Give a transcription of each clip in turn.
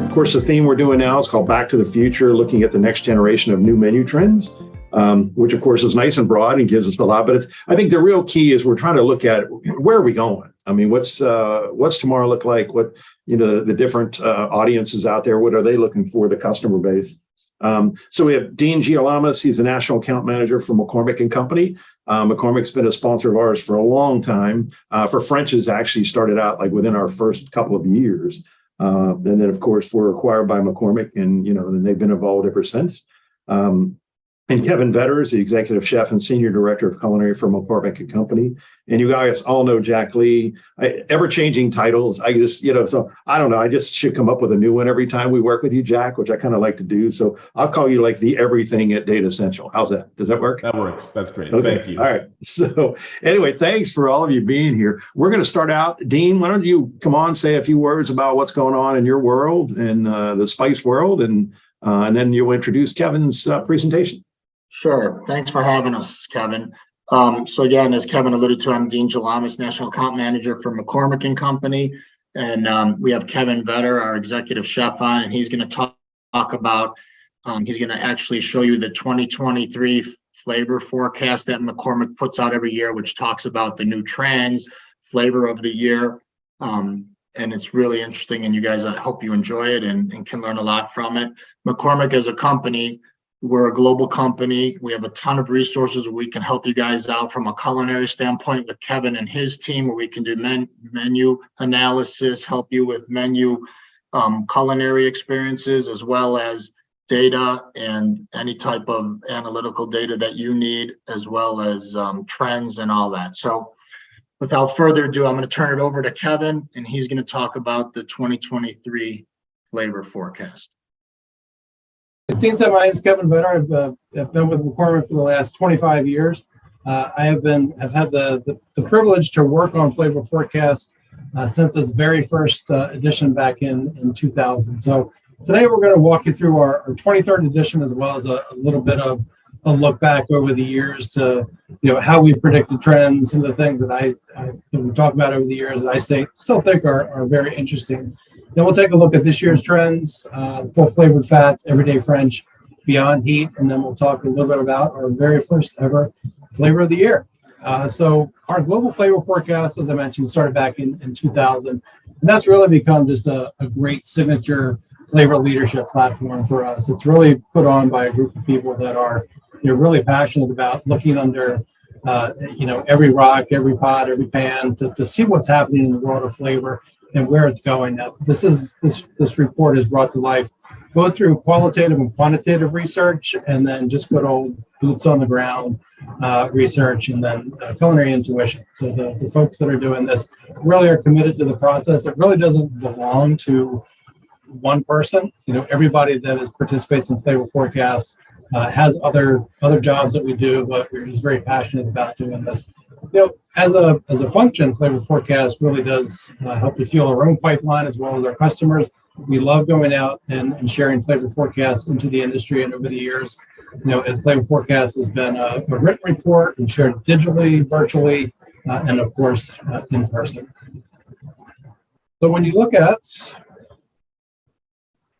Of course, the theme we're doing now is called Back to the Future, looking at the next generation of new menu trends, which of course is nice and broad and gives us a lot. But I think the real key is we're trying to look at where are we going? I mean, what's tomorrow look like? What, the different audiences out there, what are they looking for, the customer base? So we have Dean Gialamas. He's the National Account Manager for McCormick Company. McCormick's been a sponsor of ours for a long time. For French's actually started out like within our first couple of years. And then, of course, we're acquired by McCormick, and then they've been involved ever since. And Kevan Vetter is the executive chef and senior director of culinary for McCormick Company. And you guys all know Jack Lee. Ever-changing titles. I just, so I don't know. I just should come up with a new one every time we work with you, Jack, which I kind of like to do. So I'll call you like the everything at Datassential. How's that? Does that work? That works. That's great. Okay. Thank you. All right. So anyway, thanks for all of you being here. We're going to start out. Dean, why don't you come on, say a few words about what's going on in your world and the spice world, and then you'll introduce Kevin's presentation. Sure. Thanks for having us, Kevin. So again, as Kevin alluded to, I'm Dean Gialamas, National Account Manager for McCormick Company. And we have Kevan Vetter, our executive chef, on, and he's going to talk about, he's going to actually show you the 2023 flavor forecast that McCormick puts out every year, which talks about the new trends, flavor of the year. And it's really interesting, and you guys, I hope you enjoy it and can learn a lot from it. McCormick as a company, we're a global company. We have a ton of resources where we can help you guys out from a culinary standpoint with Kevin and his team, where we can do menu analysis, help you with menu culinary experiences, as well as data and any type of analytical data that you need, as well as trends and all that. So without further ado, I'm going to turn it over to Kevin, and he's going to talk about the 2023 flavor forecast. As Dean said, my name is Kevan Vetter. I've been with McCormick for the last 25 years. I have had the privilege to work on flavor forecasts since its very first edition back in 2000. So today we're going to walk you through our 23rd edition, as well as a little bit of a look back over the years to how we predicted trends, some of the things that we talked about over the years that I still think are very interesting. Then we'll take a look at this year's trends, full flavored fats, everyday French, beyond heat, and then we'll talk a little bit about our very first ever flavor of the year. So our global flavor forecast, as I mentioned, started back in 2000, and that's really become just a great signature flavor leadership platform for us. It's really put on by a group of people that are really passionate about looking under every rock, every pot, every pan to see what's happening in the world of flavor and where it's going. Now, this report is brought to life both through qualitative and quantitative research, and then just good old boots on the ground research, and then culinary intuition. So the folks that are doing this really are committed to the process. It really doesn't belong to one person. Everybody that participates in flavor forecast has other jobs that we do, but we're just very passionate about doing this. As a function, flavor forecast really does help to fuel our own pipeline as well as our customers. We love going out and sharing flavor forecasts into the industry, and over the years, flavor forecast has been a written report. We've shared digitally, virtually, and of course in person. So when you look at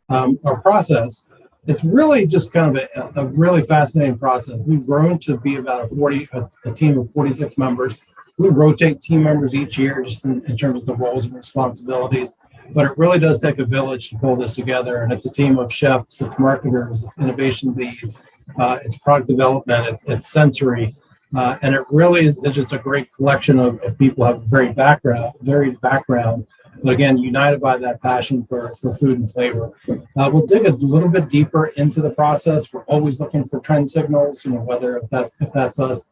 our process, it's really just kind of a really fascinating process. We've grown to be about a team of 46 members. We rotate team members each year just in terms of the roles and responsibilities, but it really does take a village to pull this together. And it's a team of chefs, it's marketers, it's innovation leads, it's product development, it's sensory. And it really is just a great collection of people who have varied background, but again, united by that passion for food and flavor. We'll dig a little bit deeper into the process. We're always looking for trend signals, whether if that's us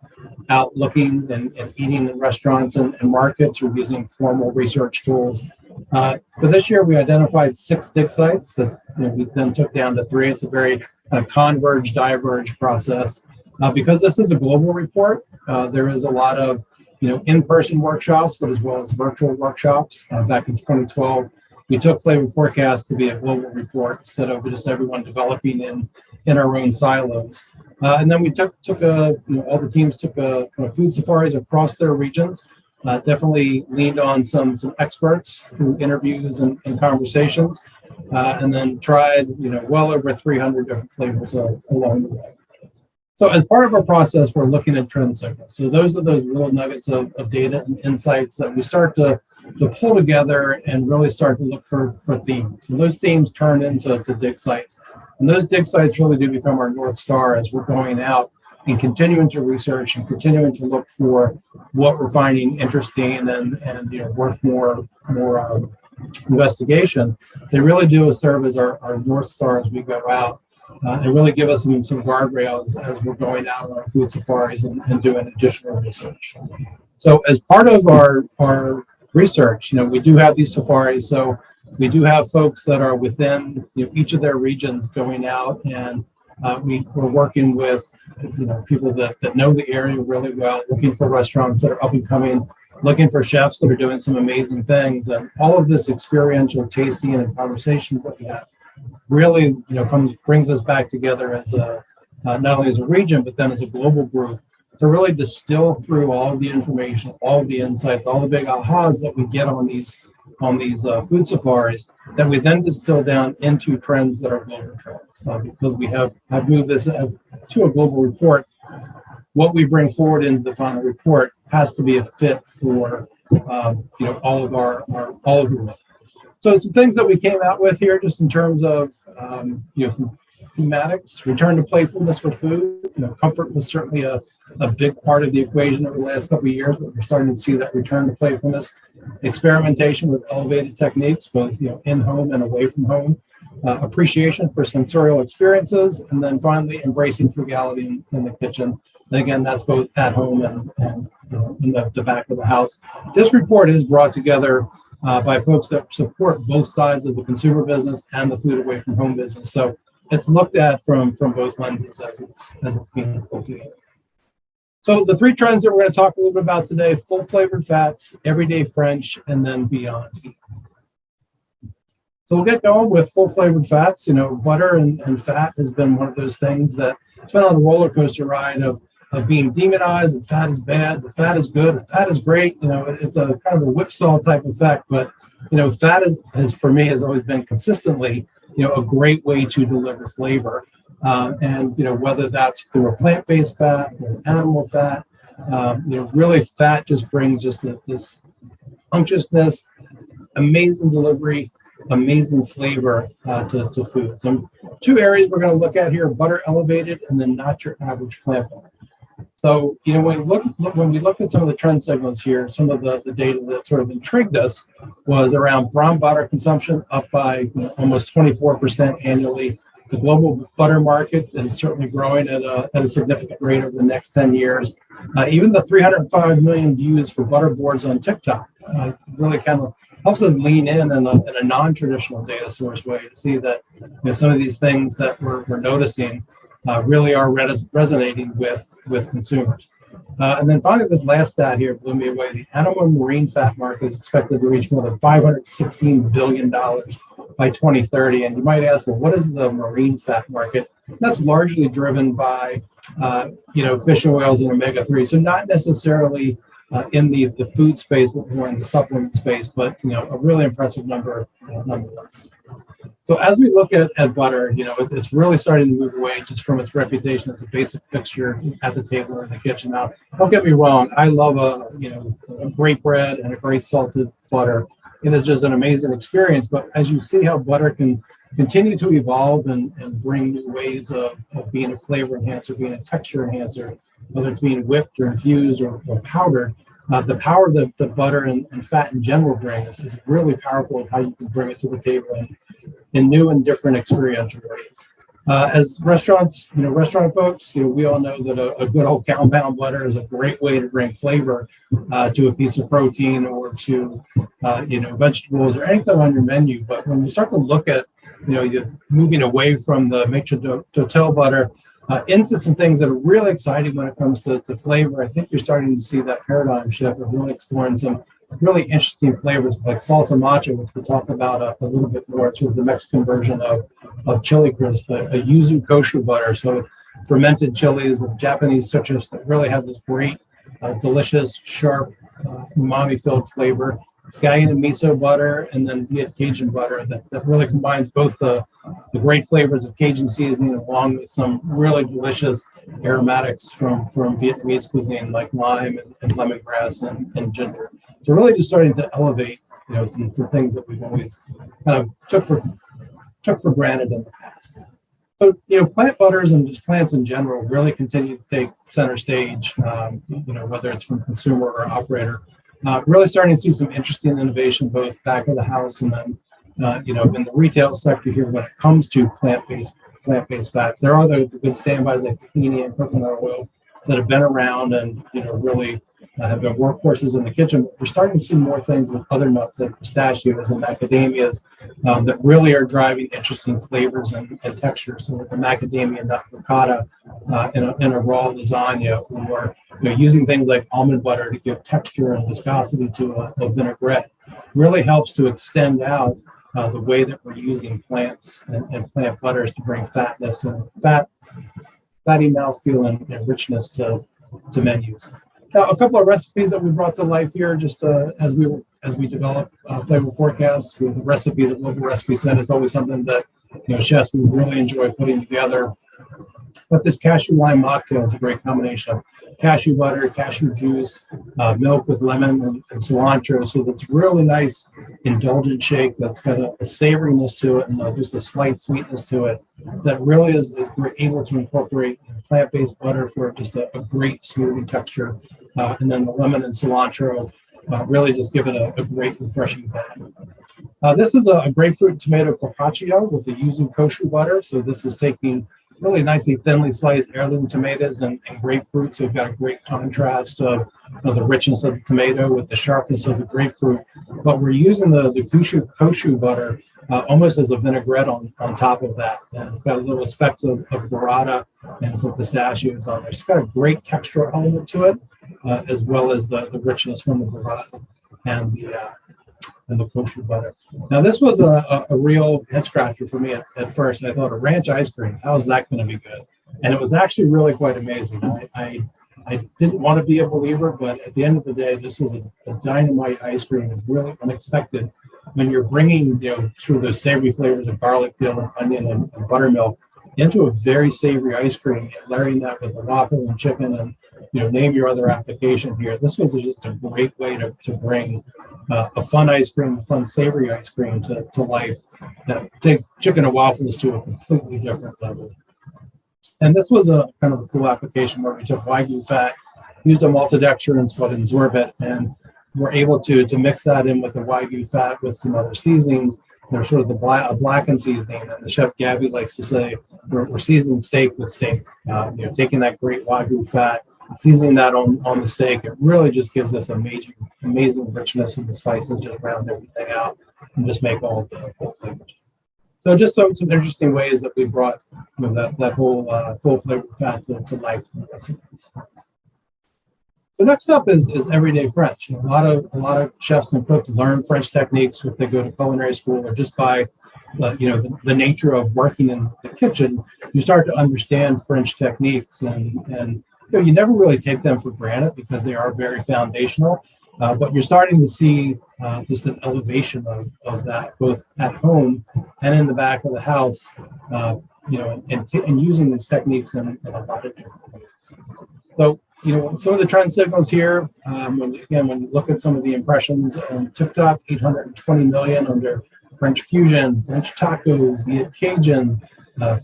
out looking and eating in restaurants and markets, or using formal research tools. For this year, we identified 6 dig sites that we then took down to 3. It's a very converge, diverge process. Because this is a global report, there is a lot of in-person workshops, but as well as virtual workshops. Back in 2012, we took Flavor Forecast to be a global report instead of just everyone developing in our own silos. And then we took all the teams took food safaris across their regions. Definitely leaned on some experts through interviews and conversations, and then tried well over 300 different flavors along the way. So as part of our process, we're looking at trend signals. So those are those little nuggets of data and insights that we start to pull together and really start to look for themes. And those themes turn into dig sites. And those dig sites really do become our North Star as we're going out and continuing to research and continuing to look for what we're finding interesting and worth more investigation. They really do serve as our North Star as we go out. And really give us some guardrails as we're going out on our food safaris and doing additional research. So as part of our research, we do have these safaris. So we do have folks that are within each of their regions going out, and we're working with people that know the area really well, looking for restaurants that are up and coming, looking for chefs that are doing some amazing things, and all of this experiential tasting and conversations that we have really brings us back together as not only as a region but then as a global group to really distill through all of the information, all of the insights, all the big ahas that we get on these food safaris that we then distill down into trends that are global trends. Because we have moved this to a global report, what we bring forward into the final report has to be a fit for all of the world. So some things that we came out with here, just in terms of some thematics: return to playfulness with food. Comfort was certainly a big part of the equation over the last couple of years, but we're starting to see that return to playfulness. Experimentation with elevated techniques, both in home and away from home. Appreciation for sensorial experiences, and then finally embracing frugality in the kitchen. And again, that's both at home and in the back of the house. This report is brought together by folks that support both sides of the consumer business and the food away from home business. So it's looked at from both lenses as it's being put together. So the three trends that we're going to talk a little bit about today: full flavored fats, everyday French, and then beyond. So we'll get going with full flavored fats. Butter and fat has been one of those things that it's been on a roller coaster ride of being demonized. The fat is bad, the fat is good, the fat is great. It's a kind of a whipsaw type effect, but fat has for me has always been consistently a great way to deliver flavor. And whether that's through a plant-based fat or animal fat, really fat just brings this unctuousness, amazing delivery, amazing flavor to food. So two areas we're going to look at here: butter elevated, and then not your average plant butter. So, when we looked at some of the trend signals here, some of the data that sort of intrigued us was around brown butter consumption up by almost 24% annually. The global butter market is certainly growing at a significant rate over the next 10 years. Even the 305 million views for butter boards on TikTok really kind of helps us lean in a non-traditional data source way to see that some of these things that we're noticing really are resonating with consumers. And then finally, this last stat here blew me away. The animal and marine fat market is expected to reach more than $516 billion by 2030. And you might ask, well, what is the marine fat market? That's largely driven by, fish oils and omega-3. So not necessarily in the food space, but more in the supplement space, but, a really impressive number nonetheless. So as we look at butter, it's really starting to move away just from its reputation as a basic fixture at the table or in the kitchen. Now, don't get me wrong, I love a great bread and a great salted butter. It is just an amazing experience. But as you see how butter can continue to evolve and bring new ways of being a flavor enhancer, being a texture enhancer, whether it's being whipped or infused or powdered, the power that the butter and fat in general bring is really powerful of how you can bring it to the table in new and different experiential ways. As restaurant folks, we all know that a good old compound butter is a great way to bring flavor to a piece of protein or to vegetables or anything on your menu. But when you start to look at you're moving away from the maître d'hôtel butter, into some things that are really exciting when it comes to flavor. I think you're starting to see that paradigm shift of really exploring some really interesting flavors like salsa macha, which we'll talk about a little bit more. It's sort of the Mexican version of chili crisp, a yuzu kosher butter. So it's fermented chilies with Japanese citrus that really have this great, delicious, sharp, umami-filled flavor. Scallion and miso butter, and then Viet Cajun butter that really combines both the great flavors of Cajun seasoning along with some really delicious aromatics from Vietnamese cuisine like lime and lemongrass and ginger. So really just starting to elevate, some things that we've always kind of took for granted in the past. So, plant butters and just plants in general really continue to take center stage, whether it's from consumer or operator. Really starting to see some interesting innovation both back of the house and then, in the retail sector here when it comes to plant-based fats. There are the good standbys like tahini and coconut oil that have been around and, really have been workhorses in the kitchen. But we're starting to see more things with other nuts like pistachios and macadamias that really are driving interesting flavors and textures. So with the macadamia nut ricotta in a raw lasagna, or using things like almond butter to give texture and viscosity to a vinaigrette really helps to extend out the way that we're using plants and plant butters to bring fatness and fatty mouthfeel and richness to menus. Now, a couple of recipes that we brought to life here, just as we develop flavor forecasts. The recipe, the local recipe set is always something that chefs we really enjoy putting together. But this cashew lime mocktail is a great combination of cashew butter, cashew juice, milk with lemon and cilantro. So that's really nice, indulgent shake that's got a savoriness to it and just a slight sweetness to it that really is we're able to incorporate plant-based butter for just a great smoothing texture. And then the lemon and cilantro really just give it a great refreshing tang. This is a grapefruit tomato carpaccio with the yuzu kosher butter. So this is taking really nicely thinly sliced heirloom tomatoes and grapefruit. So you've got a great contrast of the richness of the tomato with the sharpness of the grapefruit. But we're using the kosher butter almost as a vinaigrette on top of that. And it's got a little specks of burrata and some pistachios on there. It's got a great textural element to it, as well as the richness from the burrata and the kosher butter. Now, this was a real head scratcher for me at first. I thought a ranch ice cream, how is that going to be good? And it was actually really quite amazing. I didn't want to be a believer, but at the end of the day, this was a dynamite ice cream and really unexpected when you're bringing, through those savory flavors of garlic, dill, and onion and buttermilk into a very savory ice cream, layering that with a waffle and chicken and, name your other application here. This was just a great way to bring a fun ice cream, a fun savory ice cream to life that takes chicken and waffles to a completely different level. And this was a kind of a cool application where we took Wagyu fat, used a maltodextrin called sorbet, and we're able to mix that in with the Wagyu fat with some other seasonings. They're sort of a blackened seasoning. And the chef Gabby likes to say, we're seasoning steak with steak. Taking that great Wagyu fat, seasoning that on the steak, it really just gives us amazing richness and the spices just round everything out and just make all the flavors. So just some interesting ways that we brought that whole full flavor fat to life in the recipes. So next up is everyday French. A lot of chefs and cooks learn French techniques if they go to culinary school or just by the nature of working in the kitchen. You start to understand French techniques and you never really take them for granted because they are very foundational. But you're starting to see just an elevation of that both at home and in the back of the house, and using these techniques in a lot of different ways. So, some of the trend signals here, when you look at some of the impressions on TikTok, 820 million under French fusion, French tacos, Viet Cajun,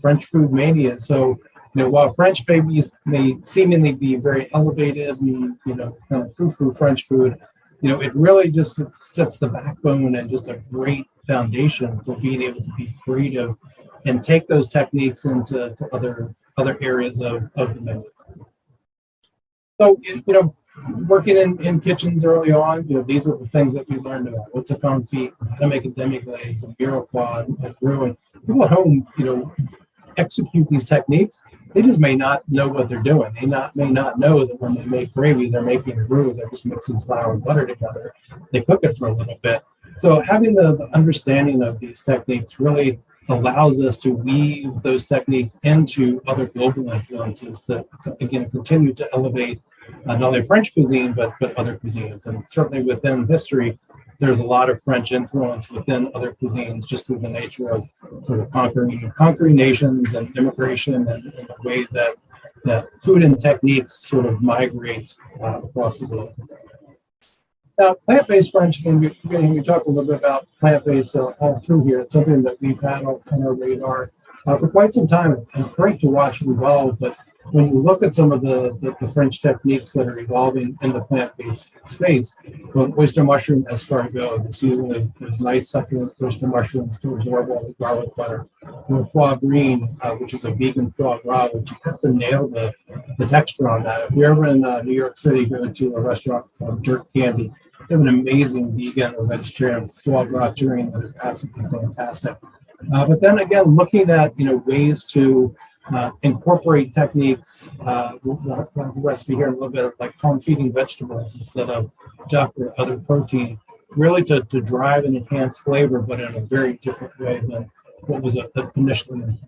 French food mania. So, while French babies may seemingly be very elevated and, kind of frou-frou French food, it really just sets the backbone and just a great foundation for being able to be creative and take those techniques into other areas of the menu. So, working in kitchens early on, these are the things that we learned about. What's a confit, how to make a demi-glaze, and mirepoix, and roux. And people at home, execute these techniques, they just may not know what they're doing. May not know that when they make gravy, they're making a roux. They're just mixing flour and butter together. They cook it for a little bit. So having the understanding of these techniques really allows us to weave those techniques into other global influences to, again, continue to elevate not only French cuisine, but other cuisines. And certainly within history, there's a lot of French influence within other cuisines just through the nature of sort of conquering nations and immigration and the way that food and techniques sort of migrate across the globe. Now, plant-based French, again, we talk a little bit about plant-based all through here. It's something that we've had on our radar for quite some time. It's great to watch it evolve, but when you look at some of the French techniques that are evolving in the plant-based space, well, oyster mushroom escargot, it's using those nice succulent oyster mushrooms to absorb all the garlic butter. Or foie green, which is a vegan foie gras, which you have to nail the texture on that. If you're ever in New York City, going to a restaurant called Jerk Candy, they have an amazing vegan or vegetarian foie gras tureen that is absolutely fantastic. But then again, looking at ways to incorporate techniques, we'll have a recipe here in a little bit, like palm feeding vegetables instead of duck or other protein, really to drive and enhance flavor, but in a very different way than what was initially.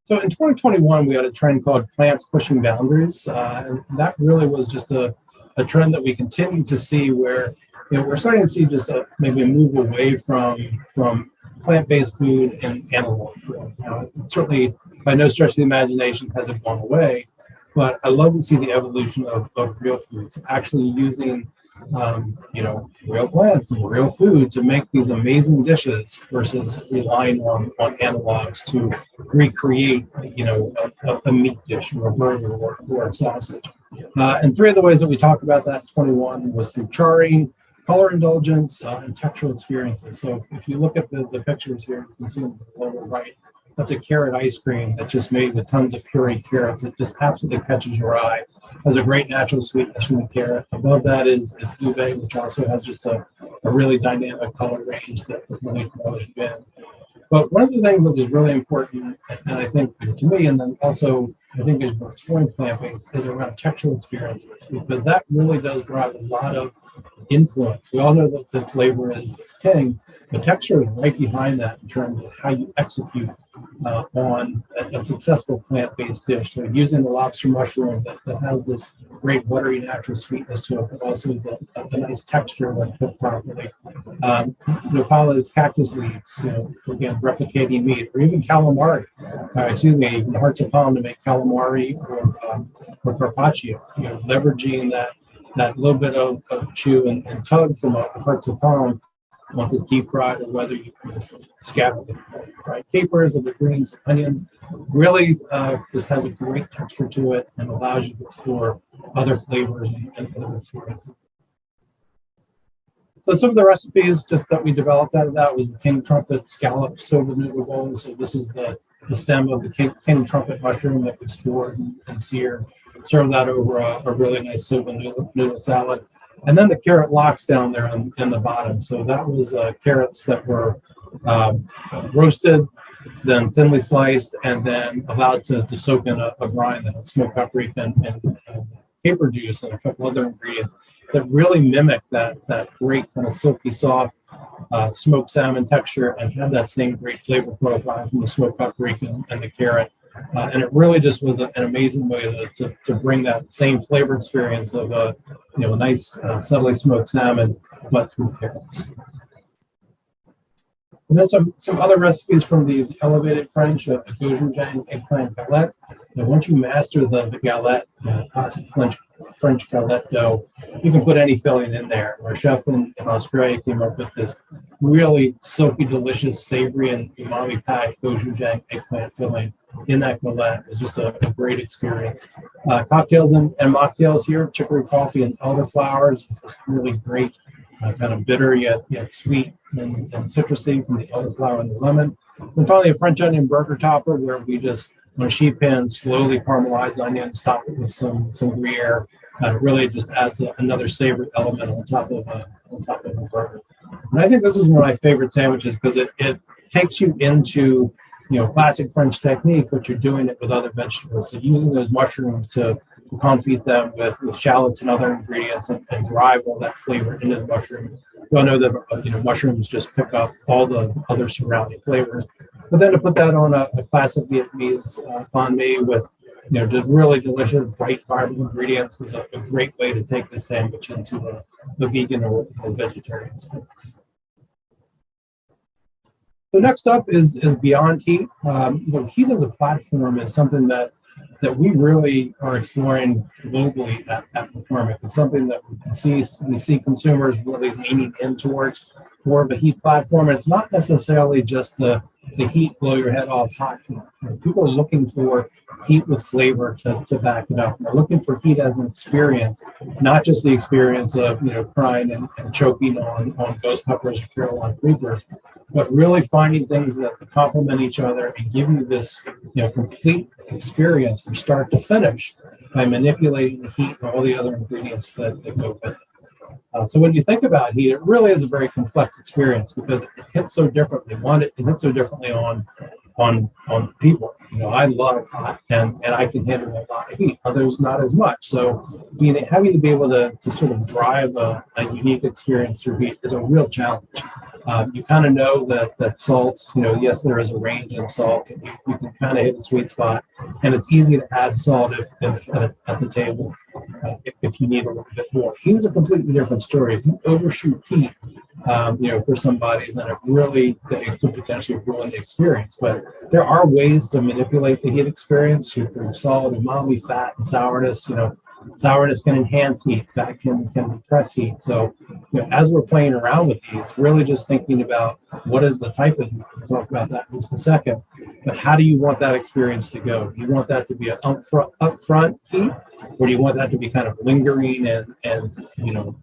So in 2021, we had a trend called plants pushing boundaries, and that really was just a trend that we continue to see where we're starting to see just maybe a move away from plant-based food and analog food. Certainly, by no stretch of the imagination has it gone away, but I love to see the evolution of real foods, actually using real plants and real food to make these amazing dishes versus relying on analogs to recreate, a meat dish or a burger or a sausage. And three of the ways that we talked about that in 21 was through charring, color indulgence, and textural experiences. So if you look at the pictures here, you can see on the lower right, that's a carrot ice cream that's just made with tons of pureed carrots. It just absolutely catches your eye. Has a great natural sweetness from the carrot. Above that is ube, which also has just a really dynamic color range that really draws you in. But one of the things that was really important, and I think to me, and then also I think as we're exploring plant-based, is around textural experiences, because that really does drive a lot of influence. We all know that the flavor is king, but texture is right behind that in terms of how you execute on a successful plant-based dish. So using the lobster mushroom that has this great buttery natural sweetness to it, but also the nice texture when cooked properly. Nopala is cactus leaves, again, replicating meat, or even calamari. Even hearts of palm to make calamari or carpaccio, leveraging that little bit of chew and tug from a hearts of palm once it's deep fried, or whether you scatter the fried capers or the greens and onions, really just has a great texture to it and allows you to explore other flavors and other experiences. So some of the recipes just that we developed out of that was the king trumpet scallop soba noodle bowl. So this is the stem of the king trumpet mushroom that we stored and seared. Serve that over a really nice soba noodle salad. And then the carrot lox down there in the bottom. So that was carrots that were roasted, then thinly sliced, and then allowed to soak in a brine that had smoked paprika and caper juice and a couple other ingredients that really mimic that great kind of silky soft smoked salmon texture and had that same great flavor profile from the smoked paprika and the carrot. And it really just was an amazing way to bring that same flavor experience of a nice subtly smoked salmon, but through carrots. And then some other recipes from the elevated French, a gochujang eggplant galette. Now, once you master the galette, classic French galette dough, you can put any filling in there. Our chef in Australia came up with this really silky, delicious, savory, and umami-packed gochujang eggplant filling in that galette. It was just a great experience. Cocktails and mocktails here, chicory coffee and elderflowers. It's just really great, kind of bitter yet sweet and citrusy from the elderflower and the lemon. And finally, a French onion burger topper where we just, on a sheet pan, slowly caramelize onions, top it with some Gruyere. It really just adds another savory element on top of a burger. And I think this is one of my favorite sandwiches because it takes you into classic French technique, but you're doing it with other vegetables. So using those mushrooms to confit them with shallots and other ingredients and drive all that flavor into the mushroom. We all know that mushrooms just pick up all the other surrounding flavors. But then to put that on a classic Vietnamese banh mi with just really delicious, bright, vibrant ingredients was a great way to take the sandwich into the vegan or vegetarian space. So next up is Beyond Heat. Heat as a platform is something that we really are exploring globally at McCormick. It's something that we see consumers really leaning in towards more of a heat platform. And it's not necessarily just the heat blow your head off hot heat. People are looking for heat with flavor to back it up. They're looking for heat as an experience, not just the experience of crying and choking on ghost peppers or Carolina Reapers, but really finding things that complement each other and give you this complete experience from start to finish by manipulating the heat and all the other ingredients that go with it. So when you think about heat, it really is a very complex experience because it hits so differently. One, it hits so differently on people. I love hot and I can handle a lot of heat. Others not as much. So having to be able to sort of drive a unique experience through heat is a real challenge. You kind of know that salt, yes, there is a range in salt, and you can kind of hit a sweet spot, and it's easy to add salt if at the table if you need a little bit more. Heat is a completely different story. If you overshoot heat, for somebody, then it could potentially ruin the experience. But there are ways to manipulate the heat experience through salt, umami, fat, and sourness. Sourness can enhance heat, fat can depress heat. So, as we're playing around with these, really just thinking about what is the type of heat. We'll talk about that in just a second. But how do you want that experience to go? Do you want that to be an upfront heat, or do you want that to be kind of lingering and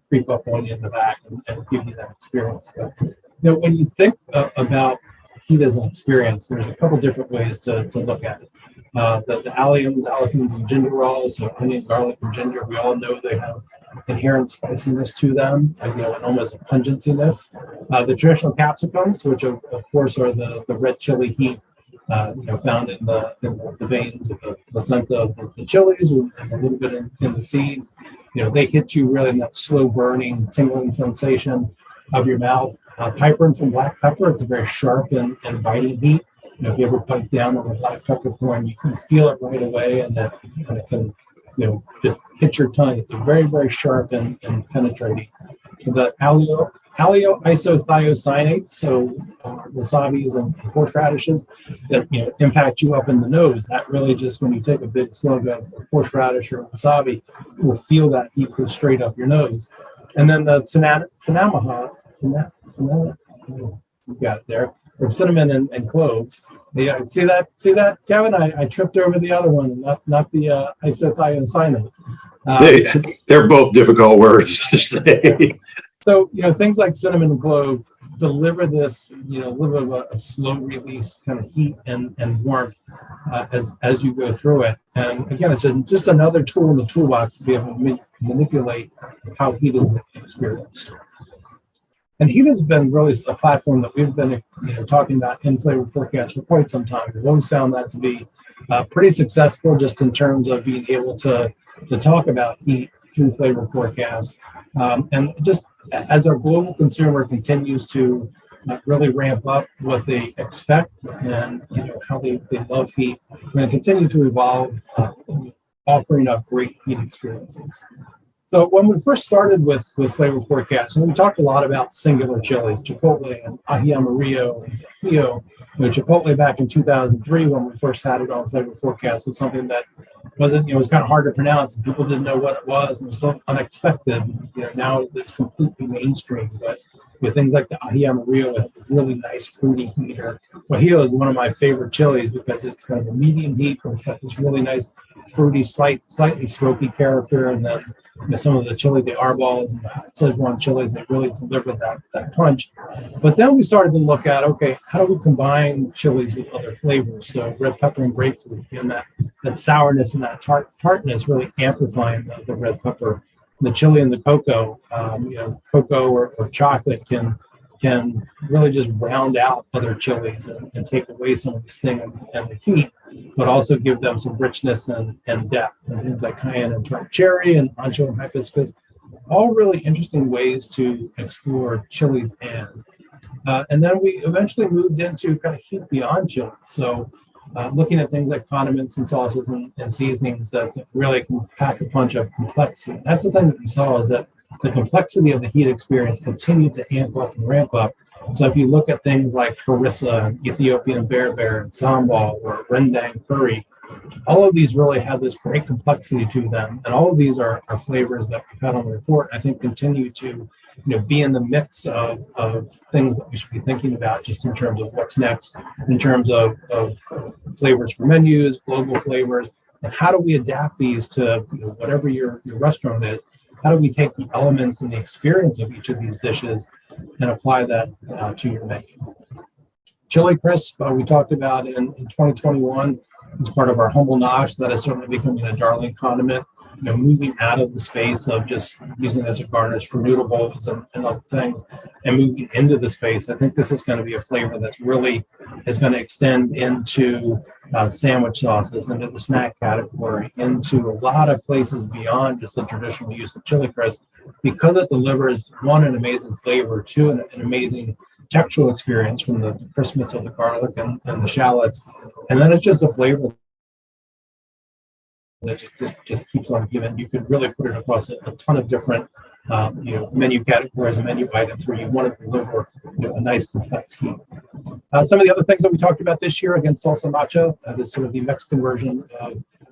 creep up on you in the back and give you that experience? But, when you think about heat as an experience, there's a couple different ways to look at it. The alliums, allicins, and gingerols, so onion, garlic, and ginger, we all know they have inherent spiciness to them, and almost a pungenciness. The traditional capsicums, which of course are the red chili heat, found in the veins of the placenta of the chilies and a little bit in the seeds. They hit you really in that slow burning, tingling sensation of your mouth. Piperine from black pepper, it's a very sharp and biting heat. If you ever bite down on a black peppercorn, you can feel it right away, and it can, just hit your tongue. It's very, very sharp and penetrating. So the allyl-isothiocyanates, so wasabis and horseradishes that impact you up in the nose. That really just, when you take a big slug of horseradish or wasabi, you will feel that heat go straight up your nose. And then the cinnamon, you got it there. Or cinnamon and cloves. Yeah, see that, Kevin? I tripped over the other one, not the isothiocyanate. They're both difficult words to say. So things like cinnamon and clove deliver this little bit of a slow release kind of heat and warmth as you go through it. And again, it's just another tool in the toolbox to be able to manipulate how heat is experienced. And heat has been really a platform that we've been talking about in Flavor Forecast for quite some time. We've always found that to be pretty successful just in terms of being able to talk about heat through Flavor Forecast. And just as our global consumer continues to really ramp up what they expect and how they love heat, we're going to continue to evolve, offering up great heat experiences. So when we first started with Flavor Forecast, and we talked a lot about singular chilies, Chipotle and ají amarillo and Rio. Chipotle back in 2003 when we first had it on Flavor Forecast was something that wasn't, it was kind of hard to pronounce and people didn't know what it was and it was a little unexpected. Now it's completely mainstream, but with things like the ají amarillo, it has a really nice fruity heat. Guajillo is one of my favorite chilies because it's kind of a medium heat, but it's got this really nice fruity, slightly smoky character, and then some of the chili de arbol and the Szechuan chilies that really deliver that punch. But then we started to look at, okay, how do we combine chilies with other flavors? So red pepper and grapefruit, and that sourness and that tartness really amplifying the red pepper. The chili and the cocoa, cocoa or chocolate can can really just round out other chilies and take away some of the sting and the heat, but also give them some richness and depth. And things like cayenne and tart cherry and ancho and hibiscus, all really interesting ways to explore chilies and then we eventually moved into kind of heat beyond chili. So looking at things like condiments and sauces and seasonings that really can pack a punch of complexity. That's the thing that we saw, is that the complexity of the heat experience continued to amp up and ramp up. So if you look at things like harissa and Ethiopian bear and sambal or rendang curry, all of these really have this great complexity to them. And all of these are flavors that we've had on the report, I think continue to be in the mix of things that we should be thinking about, just in terms of what's next, in terms of flavors for menus, global flavors, and how do we adapt these to whatever your restaurant is. How do we take the elements and the experience of each of these dishes and apply that to your menu? Chili crisp, we talked about in 2021 as part of our humble nosh. That is certainly becoming a darling condiment. Moving out of the space of just using it as a garnish for noodle bowls and other things, and moving into the space. I think this is going to be a flavor that really is going to extend into sandwich sauces, into the snack category, into a lot of places beyond just the traditional use of chili crisp, because it delivers, one, an amazing flavor, two, an amazing textural experience from the crispness of the garlic and the shallots, and then it's just a flavor that just keeps on giving. You could really put it across a ton of different menu categories and menu items where you want to deliver a nice complex heat. Some of the other things that we talked about this year, again, salsa macho, is sort of the Mexican version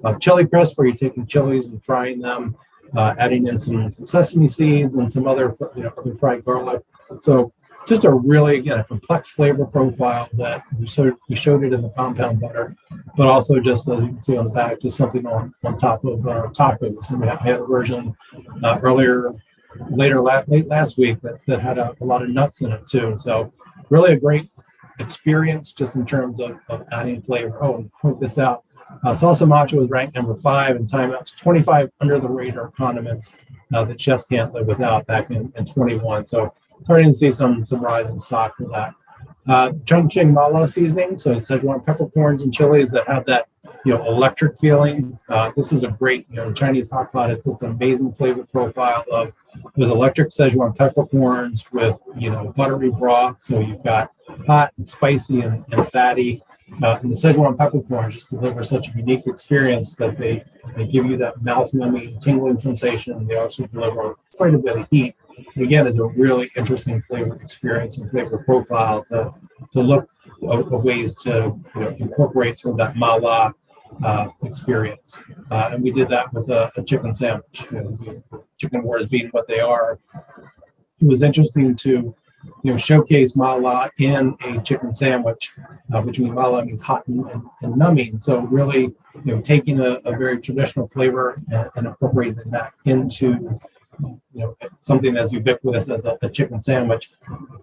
of chili crisp, where you're taking chilies and frying them, adding in some sesame seeds and some other other fried garlic. So just a really, again, a complex flavor profile that we showed it in the compound butter, but also just, as you can see on the back, just something on top of tacos. And we had a version late last week that had a lot of nuts in it too. So really a great experience just in terms of adding flavor. Oh, and point this out. Salsa macho was ranked number 5 in Time Out's 25 under the radar condiments that chefs can't live without back in 21. So starting to see some rise in stock for that. Chongqing mala seasoning, so Szechuan peppercorns and chilies that have that electric feeling. This is a great Chinese hot pot. It's an amazing flavor profile of those electric Szechuan peppercorns with buttery broth. So you've got hot and spicy and fatty. And the Szechuan peppercorns just deliver such a unique experience that they give you that mouth-numbing, tingling sensation. They also deliver quite a bit of heat. And again, is a really interesting flavor experience and flavor profile to look at ways to incorporate sort of that mala experience. And we did that with a chicken sandwich. Chicken wars being what they are, it was interesting to showcase mala in a chicken sandwich, which means mala means hot and numbing. So really, taking a very traditional flavor and incorporating that into something as ubiquitous as a chicken sandwich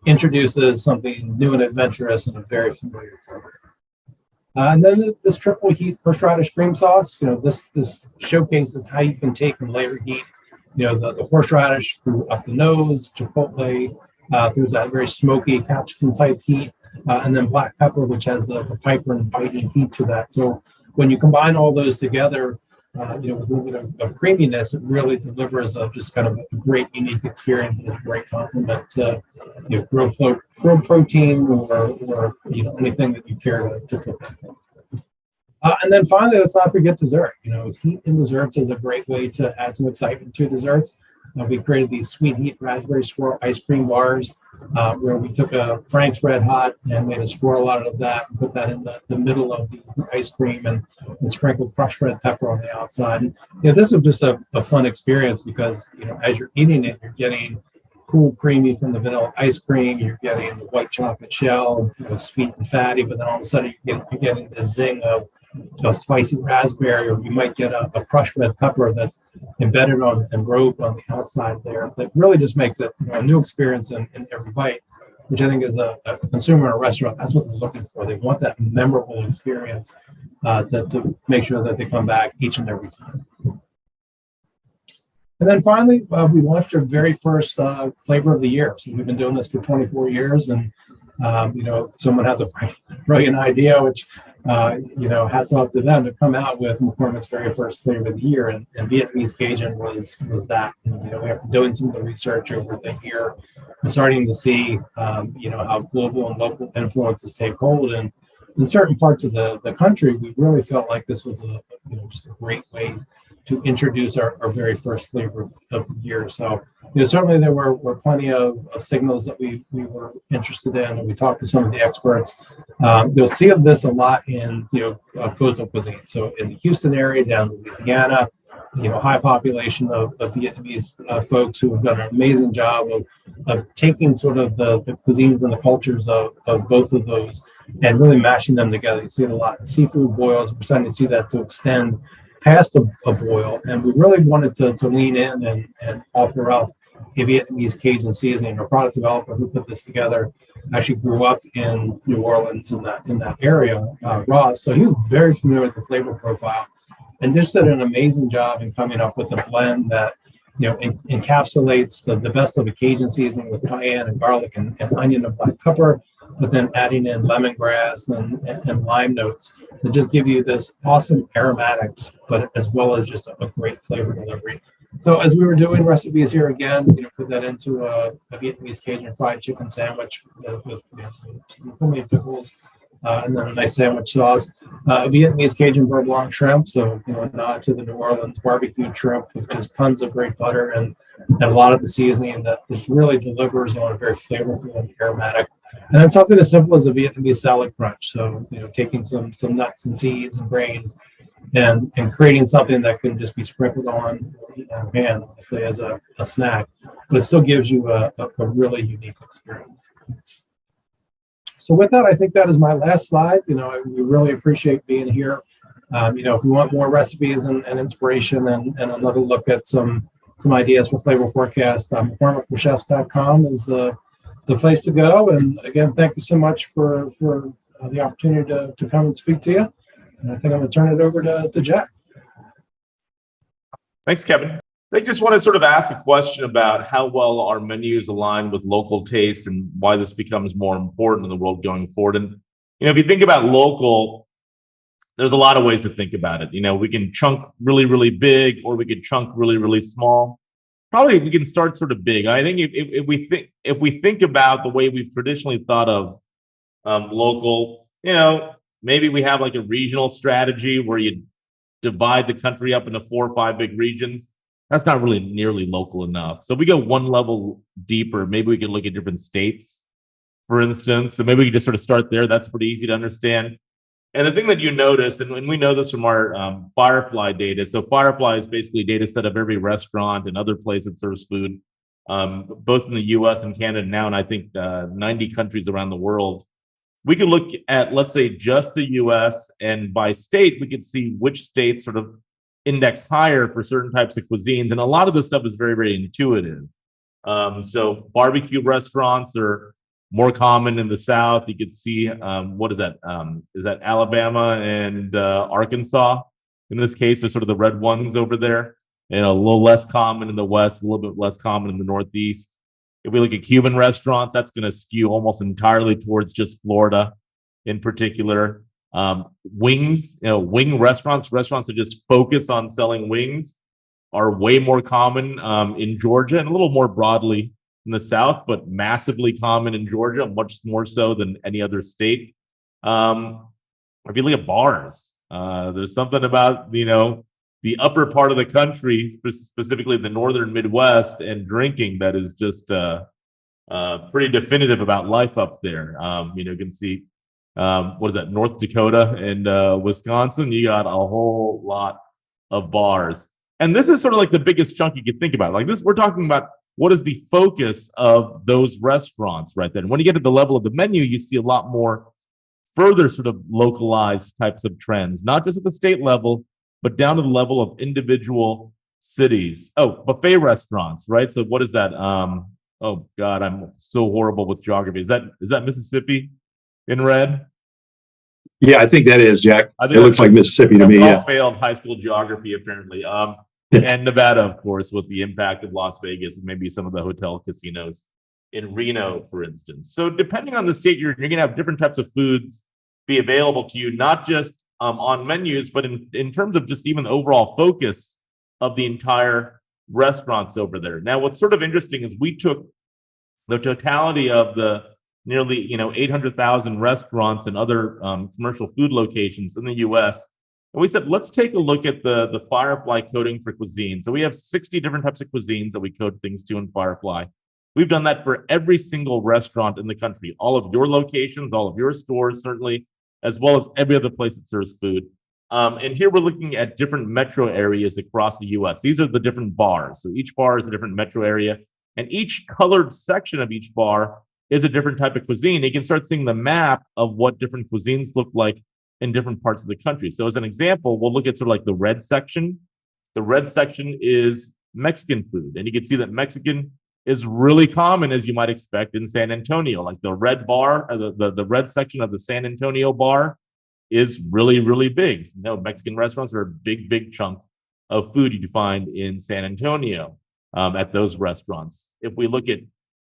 introduces something new and adventurous and a very familiar flavor. And then this triple heat horseradish cream sauce, this showcases how you can take and layer heat, the horseradish through up the nose, chipotle, through that very smoky capsicum type heat, and then black pepper, which has the piper and biting heat to that. So when you combine all those together, with a little bit of creaminess, it really delivers just kind of a great, unique experience and a great complement to grilled protein or anything that you care to cook. And then finally, let's not forget dessert. Heat in desserts is a great way to add some excitement to desserts. We created these sweet heat raspberry swirl ice cream bars, where we took a Frank's Red Hot and made a swirl out of that and put that in the middle of the ice cream and sprinkled crushed red pepper on the outside. And, this was just a fun experience because, as you're eating it, you're getting cool, creamy from the vanilla ice cream. You're getting the white chocolate shell, sweet and fatty, but then all of a sudden you're getting the zing of spicy raspberry, or you might get a crushed red pepper that's embedded on and robed on the outside there. That really just makes it a new experience in every bite, which I think is a consumer in a restaurant, that's what they're looking for. They want that memorable experience to make sure that they come back each and every time. And then finally, we launched our very first flavor of the year. So we've been doing this for 24 years, and someone had the brilliant idea, which hats off to them, to come out with McCormick's very first flavor of the year, and Vietnamese Cajun was that. And, after doing some of the research over the year, and starting to see how global and local influences take hold, and in certain parts of the country, we really felt like this was just a great way to introduce our very first flavor of the year. So certainly there were plenty of signals that we were interested in, and we talked to some of the experts. You'll see of this a lot in coastal cuisine. So in the Houston area, down in Louisiana, high population of Vietnamese folks who have done an amazing job of taking sort of the cuisines and the cultures of both of those and really mashing them together. You see it a lot in seafood boils. We're starting to see that to extend past a boil, and we really wanted to lean in and offer up a Vietnamese Cajun seasoning. Our product developer who put this together actually grew up in New Orleans in that area, Ross. So he was very familiar with the flavor profile, and just did an amazing job in coming up with a blend that encapsulates the best of a Cajun seasoning with cayenne and garlic and onion and black pepper, but then adding in lemongrass and lime notes to just give you this awesome aromatics, but as well as just a great flavor delivery. So as we were doing recipes here again, put that into a Vietnamese Cajun fried chicken sandwich with some homemade pickles, and then a nice sandwich sauce. Vietnamese Cajun beurre blanc shrimp, so a nod to the New Orleans barbecue shrimp with just tons of great butter and a lot of the seasoning that just really delivers on a very flavorful and aromatic. And then something as simple as a Vietnamese salad crunch. So taking some nuts and seeds and grains and creating something that can just be sprinkled on pan, honestly, as a snack, but it still gives you a really unique experience. So with that, I think that is my last slide. We really appreciate being here. If you want more recipes and inspiration and another look at some ideas for Flavor Forecast, McCormickforchefs.com is the place to go. And again, thank you so much for the opportunity to come and speak to you. And I think I'm going to turn it over to Jack. Thanks, Kevin. I just want to sort of ask a question about how well our menus align with local tastes and why this becomes more important in the world going forward. And, if you think about local, there's a lot of ways to think about it. We can chunk really, really big, or we could chunk really, really small. Probably we can start sort of big. I think if we think about the way we've traditionally thought of local, maybe we have like a regional strategy where you divide the country up into 4 or 5 big regions. That's not really nearly local enough. So if we go one level deeper, maybe we can look at different states, for instance. So maybe we can just sort of start there. That's pretty easy to understand. And the thing that you notice, and we know this from our Firefly data. So Firefly is basically a data set of every restaurant and other place that serves food, both in the US and Canada now, and I think 90 countries around the world. We could look at, let's say, just the US, and by state, we could see which states sort of index higher for certain types of cuisines. And a lot of this stuff is very, very intuitive. So barbecue restaurants are more common in the South. You could see, what is that? Is that Alabama and Arkansas? In this case, are sort of the red ones over there. And a little less common in the West, a little bit less common in the Northeast. If we look at Cuban restaurants, that's going to skew almost entirely towards just Florida in particular. Wings, wing restaurants that just focus on selling wings are way more common in Georgia, and a little more broadly in the South, but massively common in Georgia, much more so than any other state. If you look at bars, there's something about, the upper part of the country, specifically the northern Midwest, and drinking that is just pretty definitive about life up there. You can see, what is that, North Dakota and Wisconsin, you got a whole lot of bars. And this is sort of like the biggest chunk you could think about. Like this, we're talking about what is the focus of those restaurants right there. And when you get to the level of the menu, you see a lot more further sort of localized types of trends, not just at the state level, but down to the level of individual cities. Oh, buffet restaurants, right? So what is that? Oh God, I'm so horrible with geography. Is that Mississippi in red? Yeah, I think that is, Jack. It looks like Mississippi to me. Yeah. Failed high school geography apparently. and Nevada, of course, with the impact of Las Vegas and maybe some of the hotel casinos in Reno, for instance. So depending on the state you're going to have different types of foods be available to you, not just on menus, but in terms of just even the overall focus of the entire restaurants over there. Now, what's sort of interesting is we took the totality of the nearly 800,000 restaurants and other commercial food locations in the U.S. and we said, let's take a look at the Firefly coding for cuisine. So we have 60 different types of cuisines that we code things to in Firefly. We've done that for every single restaurant in the country, all of your locations, all of your stores, certainly, as well as every other place that serves food. And here we're looking at different metro areas across the U.S. These are the different bars. So each bar is a different metro area, and each colored section of each bar is a different type of cuisine. You can start seeing the map of what different cuisines look like in different parts of the country. So as an example, we'll look at sort of like the red section. The red section is Mexican food, and you can see that Mexican is really common, as you might expect, in San Antonio. Like the red bar, or the red section of the San Antonio bar is really, really big. Mexican restaurants are a big chunk of food you find in San Antonio at those restaurants. If we look at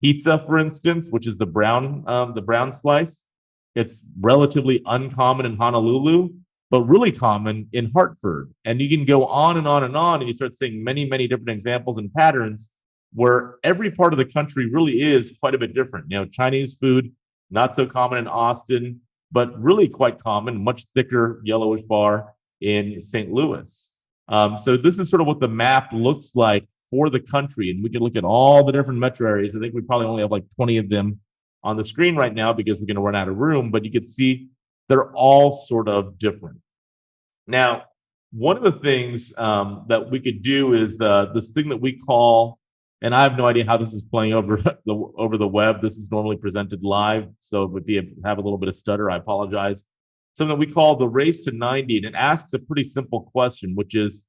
pizza, for instance, which is the brown slice, it's relatively uncommon in Honolulu, but really common in Hartford. And you can go on and on and on, and you start seeing many different examples and patterns where every part of the country really is quite a bit different. Chinese food, not so common in Austin, but really quite common, much thicker yellowish bar in St. Louis. So this is sort of what the map looks like for the country. And we can look at all the different metro areas. I think we probably only have like 20 of them on the screen right now because we're going to run out of room, but you can see they're all sort of different. Now, one of the things that we could do is this thing that we call, and I have no idea how this is playing over the web. This is normally presented live. So if you have a little bit of stutter, I apologize. Something that we call the race to 90. And it asks a pretty simple question, which is,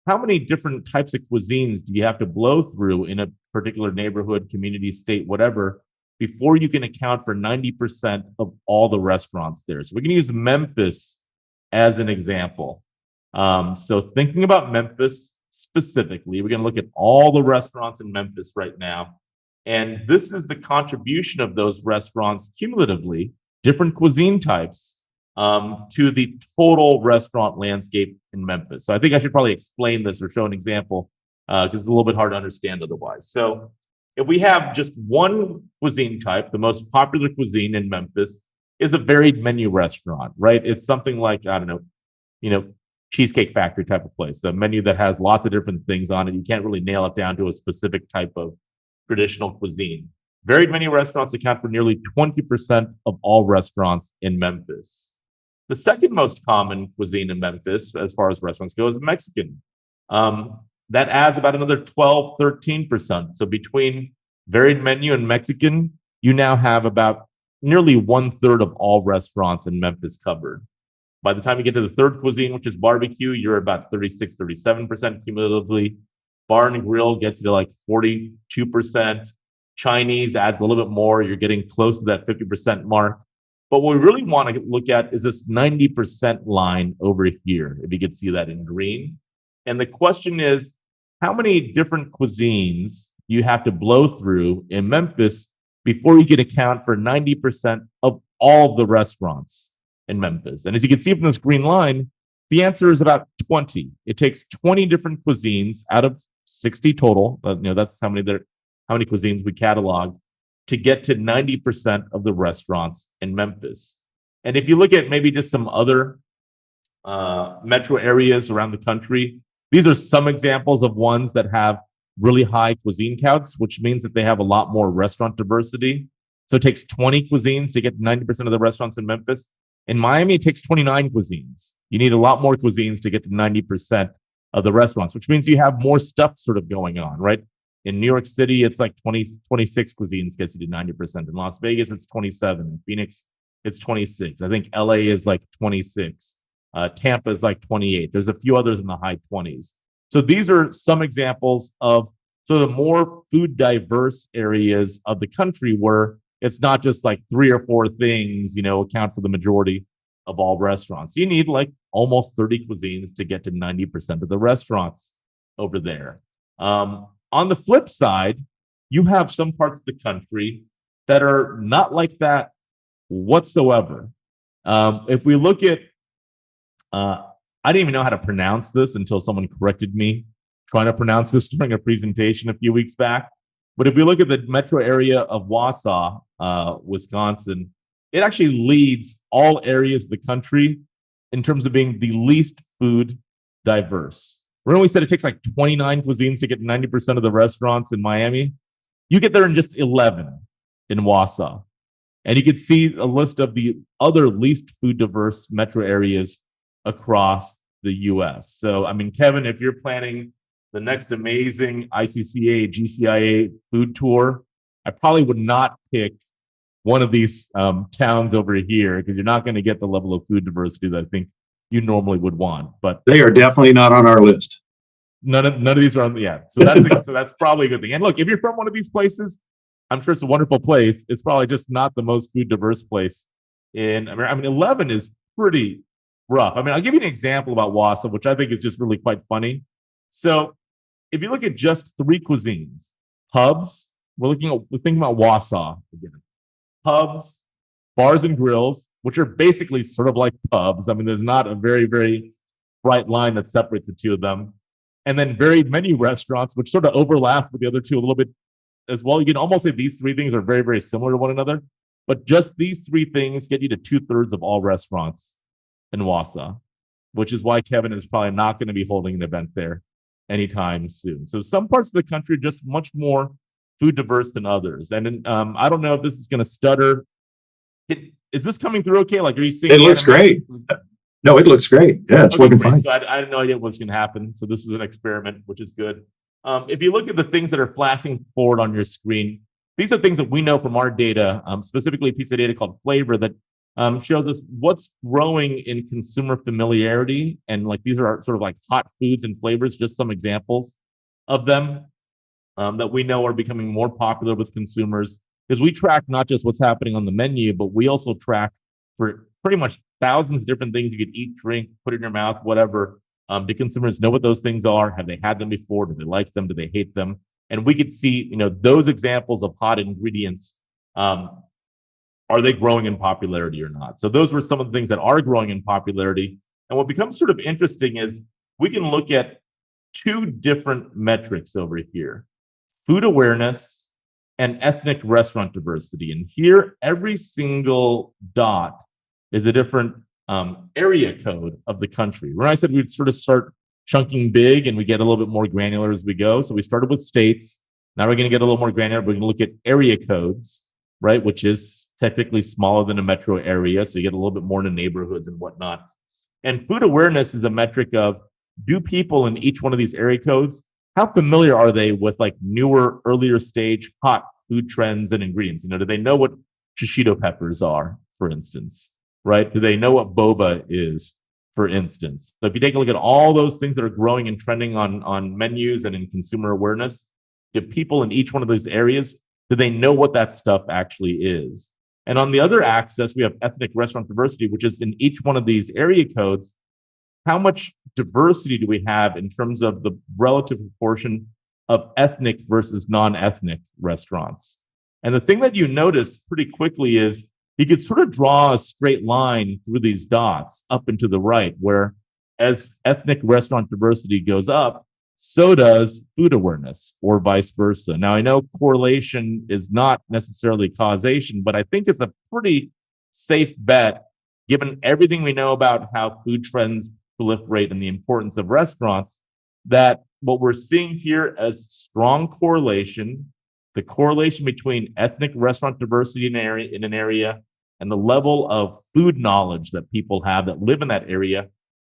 how many different types of cuisines do you have to blow through in a particular neighborhood, community, state, whatever, before you can account for 90% of all the restaurants there? So we can use Memphis as an example. So thinking about Memphis specifically, we're going to look at all the restaurants in Memphis right now. And this is the contribution of those restaurants cumulatively, different cuisine types, to the total restaurant landscape in Memphis. So I think I should probably explain this or show an example because it's a little bit hard to understand otherwise. So if we have just one cuisine type, the most popular cuisine in Memphis is a varied menu restaurant, right? It's something like, I don't know, Cheesecake Factory type of place, a menu that has lots of different things on it. You can't really nail it down to a specific type of traditional cuisine. Varied menu restaurants account for nearly 20% of all restaurants in Memphis. The second most common cuisine in Memphis, as far as restaurants go, is Mexican. That adds about another 12, 13%. So between varied menu and Mexican, you now have about nearly 1/3 of all restaurants in Memphis covered. By the time you get to the third cuisine, which is barbecue, you're about 36, 37% cumulatively. Bar and grill gets you to like 42%. Chinese adds a little bit more. You're getting close to that 50% mark. But what we really want to look at is this 90% line over here, if you can see that in green. And the question is, how many different cuisines you have to blow through in Memphis before you can account for 90% of all of the restaurants in Memphis? And as you can see from this green line, the answer is about 20. It takes 20 different cuisines out of 60 total. That's how many cuisines we catalog to get to 90% of the restaurants in Memphis. And if you look at maybe just some other metro areas around the country, these are some examples of ones that have really high cuisine counts, which means that they have a lot more restaurant diversity. So it takes 20 cuisines to get 90% of the restaurants in Memphis. In Miami, it takes 29 cuisines. You need a lot more cuisines to get to 90% of the restaurants, which means you have more stuff sort of going on, right? In New York City, it's like 26 cuisines gets you to 90%. In Las Vegas, it's 27. In Phoenix, it's 26. I think LA is like 26. Tampa is like 28. There's a few others in the high 20s. So these are some examples of sort of more food diverse areas of the country where it's not just like 3 or 4 things, account for the majority of all restaurants. You need like almost 30 cuisines to get to 90% of the restaurants. over there. On the flip side, you have some parts of the country that are not like that whatsoever. If we look at, I didn't even know how to pronounce this until someone corrected me trying to pronounce this during a presentation a few weeks back. But if we look at the metro area of Wausau, Wisconsin, it actually leads all areas of the country in terms of being the least food diverse. Remember we said it takes like 29 cuisines to get 90% of the restaurants in Miami? You get there in just 11 in Wausau. And you can see a list of the other least food diverse metro areas across the US. So, I mean, Kevan, if you're planning the next amazing ICCA, GCIA food tour, I probably would not pick one of these towns over here because you're not going to get the level of food diversity that I think you normally would want. But They are definitely not on our list. none of these are on the, yeah. So that's probably a good thing. And look, if you're from one of these places, I'm sure it's a wonderful place. It's probably just not the most food diverse place in America. I mean, 11 is pretty rough. I mean, I'll give you an example about Wausau, which I think is just really quite funny. So if you look at just 3 cuisines, pubs, we're thinking about Wausau again. Pubs, bars and grills, which are basically sort of like pubs. I mean, there's not a very, very bright line that separates the two of them. And then varied menu restaurants, which sort of overlap with the other two a little bit as well. You can almost say these 3 things are very, very similar to one another. But just these 3 things get you to 2/3 of all restaurants in Wausau, which is why Kevan is probably not going to be holding an event there anytime soon. So some parts of the country are just much more food diverse than others. And I don't know if this is going to stutter. Is this coming through okay? Like, are you seeing It looks great. No, it looks great. Yeah, it's looking fine. So I had no idea what's going to happen. So this is an experiment, which is good. If you look at the things that are flashing forward on your screen, these are things that we know from our data, specifically a piece of data called Flavor that shows us what's growing in consumer familiarity. And like these are sort of like hot foods and flavors, just some examples of them that we know are becoming more popular with consumers. Because we track not just what's happening on the menu, but we also track for pretty much thousands of different things you could eat, drink, put in your mouth, whatever. Do consumers know what those things are? Have they had them before? Do they like them? Do they hate them? And we could see, those examples of hot ingredients. Are they growing in popularity or not? So those were some of the things that are growing in popularity. And what becomes sort of interesting is we can look at 2 different metrics over here: food awareness and ethnic restaurant diversity. And here, every single dot is a different area code of the country. When I said we'd sort of start chunking big and we get a little bit more granular as we go. So we started with states. Now we're going to get a little more granular. We're going to look at area codes, right? Which is technically smaller than a metro area. So you get a little bit more into neighborhoods and whatnot. And food awareness is a metric of, do people in each one of these area codes, how familiar are they with like newer, earlier stage hot food trends and ingredients? Do they know what shishito peppers are, for instance, right? Do they know what boba is, for instance? So if you take a look at all those things that are growing and trending on menus and in consumer awareness, do people in each one of those areas, do they know what that stuff actually is? And on the other axis, we have ethnic restaurant diversity, which is in each one of these area codes. How much diversity do we have in terms of the relative proportion of ethnic versus non-ethnic restaurants? And the thing that you notice pretty quickly is you could sort of draw a straight line through these dots up and to the right, where as ethnic restaurant diversity goes up, so does food awareness, or vice versa. Now, I know correlation is not necessarily causation, but I think it's a pretty safe bet, given everything we know about how food trends proliferate and the importance of restaurants, that what we're seeing here as strong correlation, the correlation between ethnic restaurant diversity in an area and the level of food knowledge that people have that live in that area,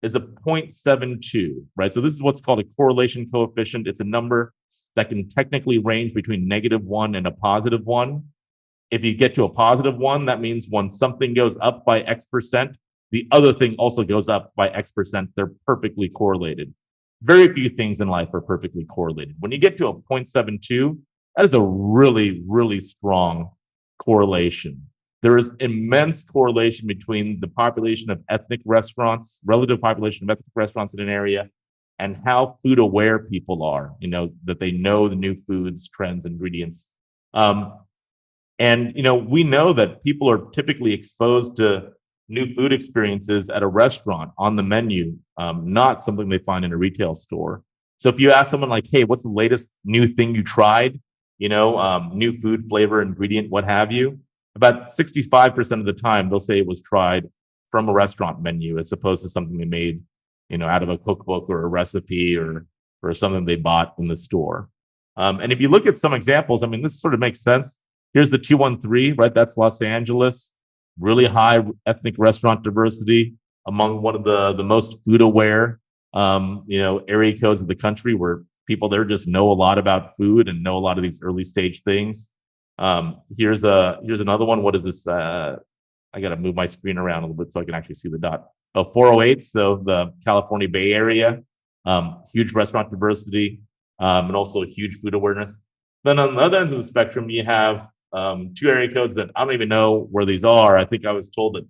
is a 0.72, right? So this is what's called a correlation coefficient. It's a number that can technically range between -1 and a +1. If you get to a +1, that means when something goes up by X%, the other thing also goes up by X%. They're perfectly correlated. Very few things in life are perfectly correlated. When you get to a 0.72, that is a really, really strong correlation. There is immense correlation between the population of ethnic restaurants, relative population of ethnic restaurants in an area, and how food aware people are, that they know the new foods, trends, ingredients. And we know that people are typically exposed to new food experiences at a restaurant on the menu, not something they find in a retail store. So if you ask someone like, hey, what's the latest new thing you tried? New food, flavor, ingredient, what have you? About 65% of the time, they'll say it was tried from a restaurant menu as opposed to something they made, out of a cookbook or a recipe or something they bought in the store. And if you look at some examples, this sort of makes sense. Here's the 213, right? That's Los Angeles. Really high ethnic restaurant diversity among one of the most food aware, area codes of the country, where people there just know a lot about food and know a lot of these early stage things. Here's another one. What is this? I got to move my screen around a little bit so I can actually see the dot. 408. So the California Bay Area, huge restaurant diversity, and also huge food awareness. Then on the other end of the spectrum, you have two area codes that I don't even know where these are. I think I was told that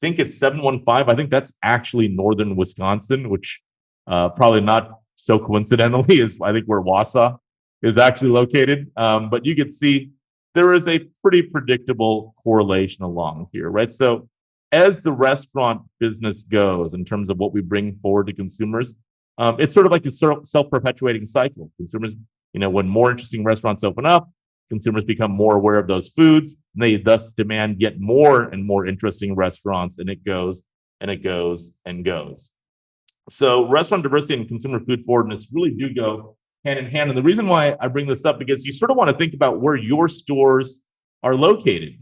it's 715. I think that's actually northern Wisconsin, which probably not so coincidentally is I think where Wausau is actually located. But you can see there is a pretty predictable correlation along here, right? So as the restaurant business goes in terms of what we bring forward to consumers, it's sort of like a self-perpetuating cycle. Consumers, when more interesting restaurants open up, consumers become more aware of those foods, and they thus demand yet more and more interesting restaurants, and it goes and it goes and goes. So restaurant diversity and consumer food forwardness really do go hand in hand. And the reason why I bring this up, because you sort of want to think about where your stores are located,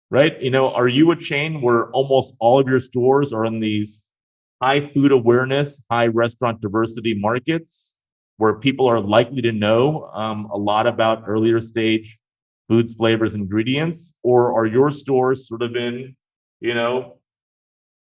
right? Are you a chain where almost all of your stores are in these high food awareness, high restaurant diversity markets, where people are likely to know a lot about earlier stage foods, flavors, ingredients? Or are your stores sort of in,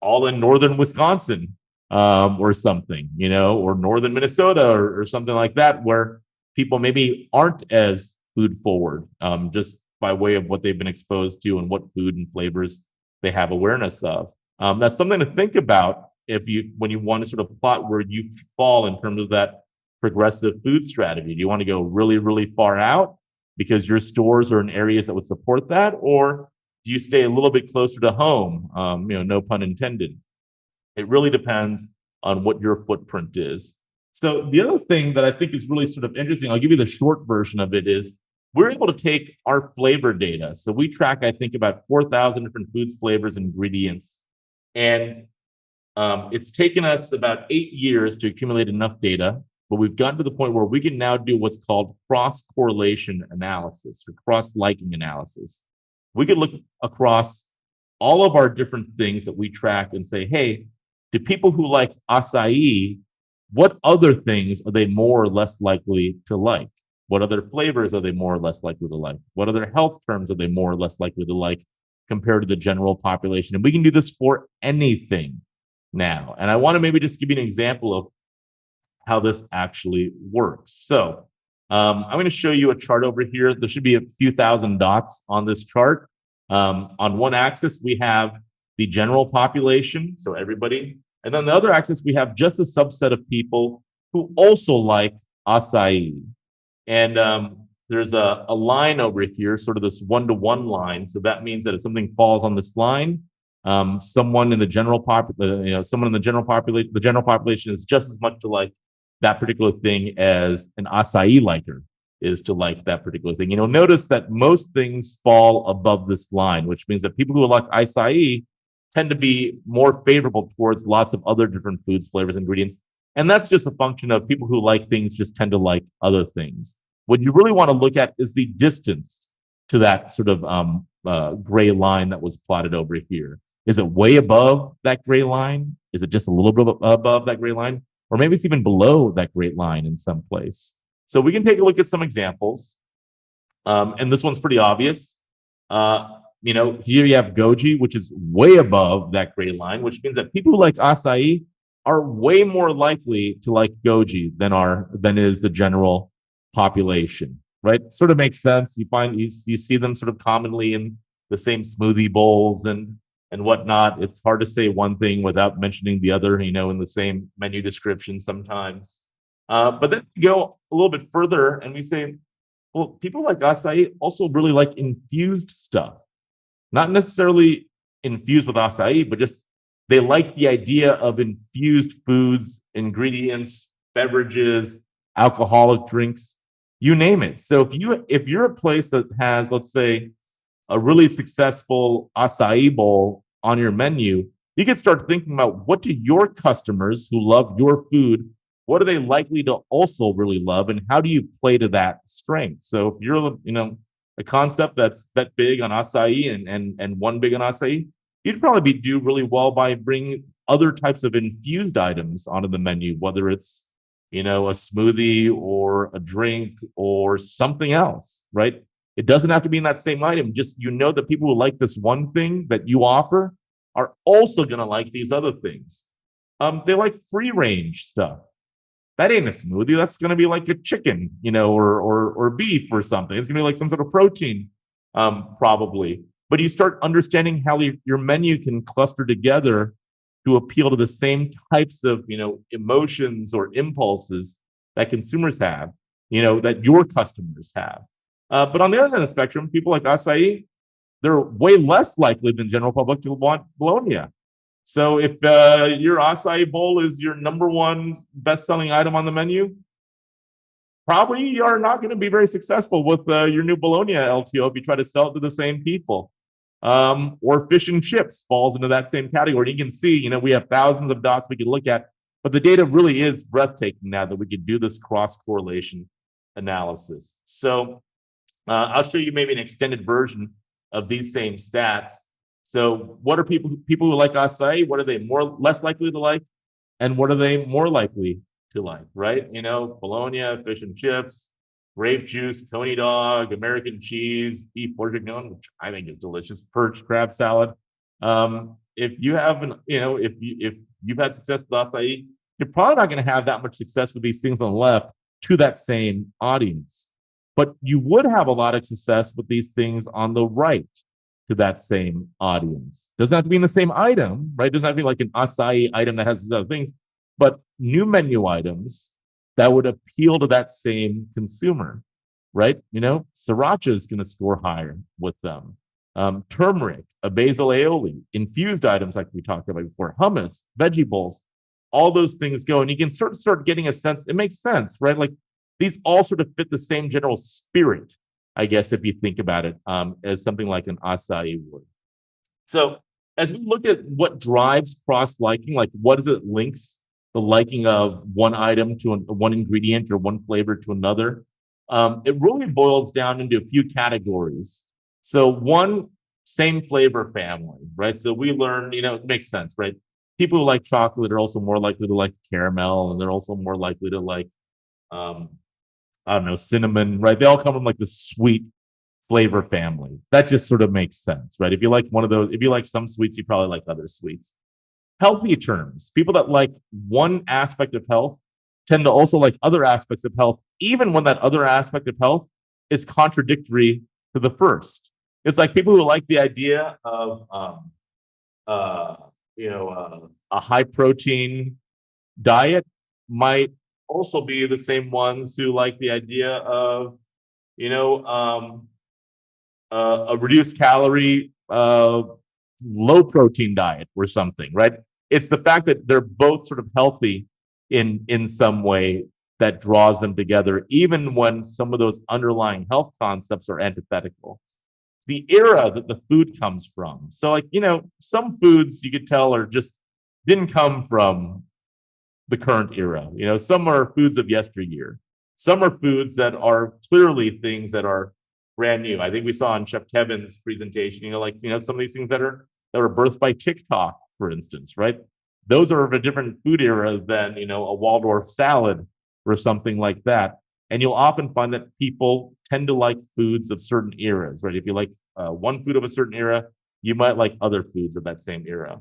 all in northern Wisconsin or something, or northern Minnesota or something like that, where people maybe aren't as food forward, just by way of what they've been exposed to and what food and flavors they have awareness of. That's something to think about when you want to sort of plot where you fall in terms of that progressive food strategy. Do you want to go really, really far out because your stores are in areas that would support that? Or do you stay a little bit closer to home? No pun intended. It really depends on what your footprint is. So the other thing that I think is really sort of interesting, I'll give you the short version of it, is we're able to take our flavor data. So we track, I think, about 4,000 different foods, flavors, ingredients. And it's taken us about 8 years to accumulate enough data, but we've gotten to the point where we can now do what's called cross-correlation analysis or cross-liking analysis. We could look across all of our different things that we track and say, hey, do people who like acai, what other things are they more or less likely to like? What other flavors are they more or less likely to like? What other health terms are they more or less likely to like compared to the general population? And we can do this for anything now. And I want to maybe just give you an example of how this actually works. So I'm going to show you a chart over here. There should be a few thousand dots on this chart. On one axis, we have the general population, so everybody. And then the other axis, we have just a subset of people who also like acai. And there's a line over here, sort of this one-to-one line. So that means that if something falls on this line, someone in the general population, the general population is just as much to like that particular thing as an acai liker is to like that particular thing. Notice that most things fall above this line, which means that people who like acai tend to be more favorable towards lots of other different foods, flavors, ingredients. And that's just a function of people who like things just tend to like other things. What you really want to look at is the distance to that sort of gray line that was plotted over here. Is it way above that gray line? Is it just a little bit above that gray line? Or maybe it's even below that gray line in some place. So we can take a look at some examples. And this one's pretty obvious. Here you have goji, which is way above that gray line, which means that people who like acai are way more likely to like goji than is the general population, right? Sort of makes sense. You see them sort of commonly in the same smoothie bowls and and whatnot. It's hard to say one thing without mentioning the other, in the same menu description sometimes. But then to go a little bit further and we say, well, people like acai also really like infused stuff, not necessarily infused with acai, but just they like the idea of infused foods, ingredients, beverages, alcoholic drinks, you name it. So if you're a place that has, let's say, a really successful acai bowl on your menu, you can start thinking about, what do your customers who love your food, what are they likely to also really love, and how do you play to that strength? So if you're, a concept that's bet big on acai and one big on acai, you'd probably do really well by bringing other types of infused items onto the menu, whether it's, a smoothie or a drink or something else, right? It doesn't have to be in that same item. Just, that people who like this one thing that you offer are also going to like these other things. They like free range stuff. That ain't a smoothie. That's going to be like a chicken, or beef or something. It's going to be like some sort of protein, probably. But you start understanding how your menu can cluster together to appeal to the same types of, emotions or impulses that consumers have, that your customers have. But on the other end of the spectrum, people like acai, they're way less likely than general public to want bologna. So if your acai bowl is your number one best-selling item on the menu, probably you are not going to be very successful with your new bologna LTO if you try to sell it to the same people. Or fish and chips falls into that same category. You can see, we have thousands of dots we could look at, but the data really is breathtaking now that we could do this cross-correlation analysis. So I'll show you maybe an extended version of these same stats. So what are people who like acai? What are they less likely to like? And what are they more likely to like, right? Bologna, fish and chips, grape juice, coney dog, American cheese, beef bourguignon, which I think is delicious, perch, crab salad. If you haven't, if you've had success with acai, you're probably not going to have that much success with these things on the left to that same audience. But you would have a lot of success with these things on the right to that same audience. Doesn't have to be in the same item, right? Doesn't have to be like an acai item that has these other things, but new menu items that would appeal to that same consumer, right? Sriracha is going to score higher with them. Turmeric, a basil aioli, infused items like we talked about before, hummus, veggie bowls, all those things go. And you can start getting a sense, it makes sense, right? Like these all sort of fit the same general spirit, I guess, if you think about it, as something like an acai would. So as we look at what drives cross-liking, like what is it links the liking of one item to one ingredient or one flavor to another, it really boils down into a few categories. So one, same flavor family, right? So we learn, it makes sense, right? People who like chocolate are also more likely to like caramel, and they're also more likely to like, cinnamon, right? They all come from like the sweet flavor family. That just sort of makes sense, right? If you like one of those, if you like some sweets, you probably like other sweets. Healthy terms, people that like one aspect of health tend to also like other aspects of health, even when that other aspect of health is contradictory to the first. It's like people who like the idea of, a high protein diet might also be the same ones who like the idea of, a reduced calorie, low protein diet or something, right? It's the fact that they're both sort of healthy in some way that draws them together, even when some of those underlying health concepts are antithetical. The era that the food comes from. So like, some foods you could tell are just didn't come from the current era. Some are foods of yesteryear. Some are foods that are clearly things that are brand new. I think we saw in Chef Kevan's presentation, some of these things that were birthed by TikTok, for instance, right? Those are of a different food era than, a Waldorf salad or something like that. And you'll often find that people tend to like foods of certain eras, right? If you like one food of a certain era, you might like other foods of that same era.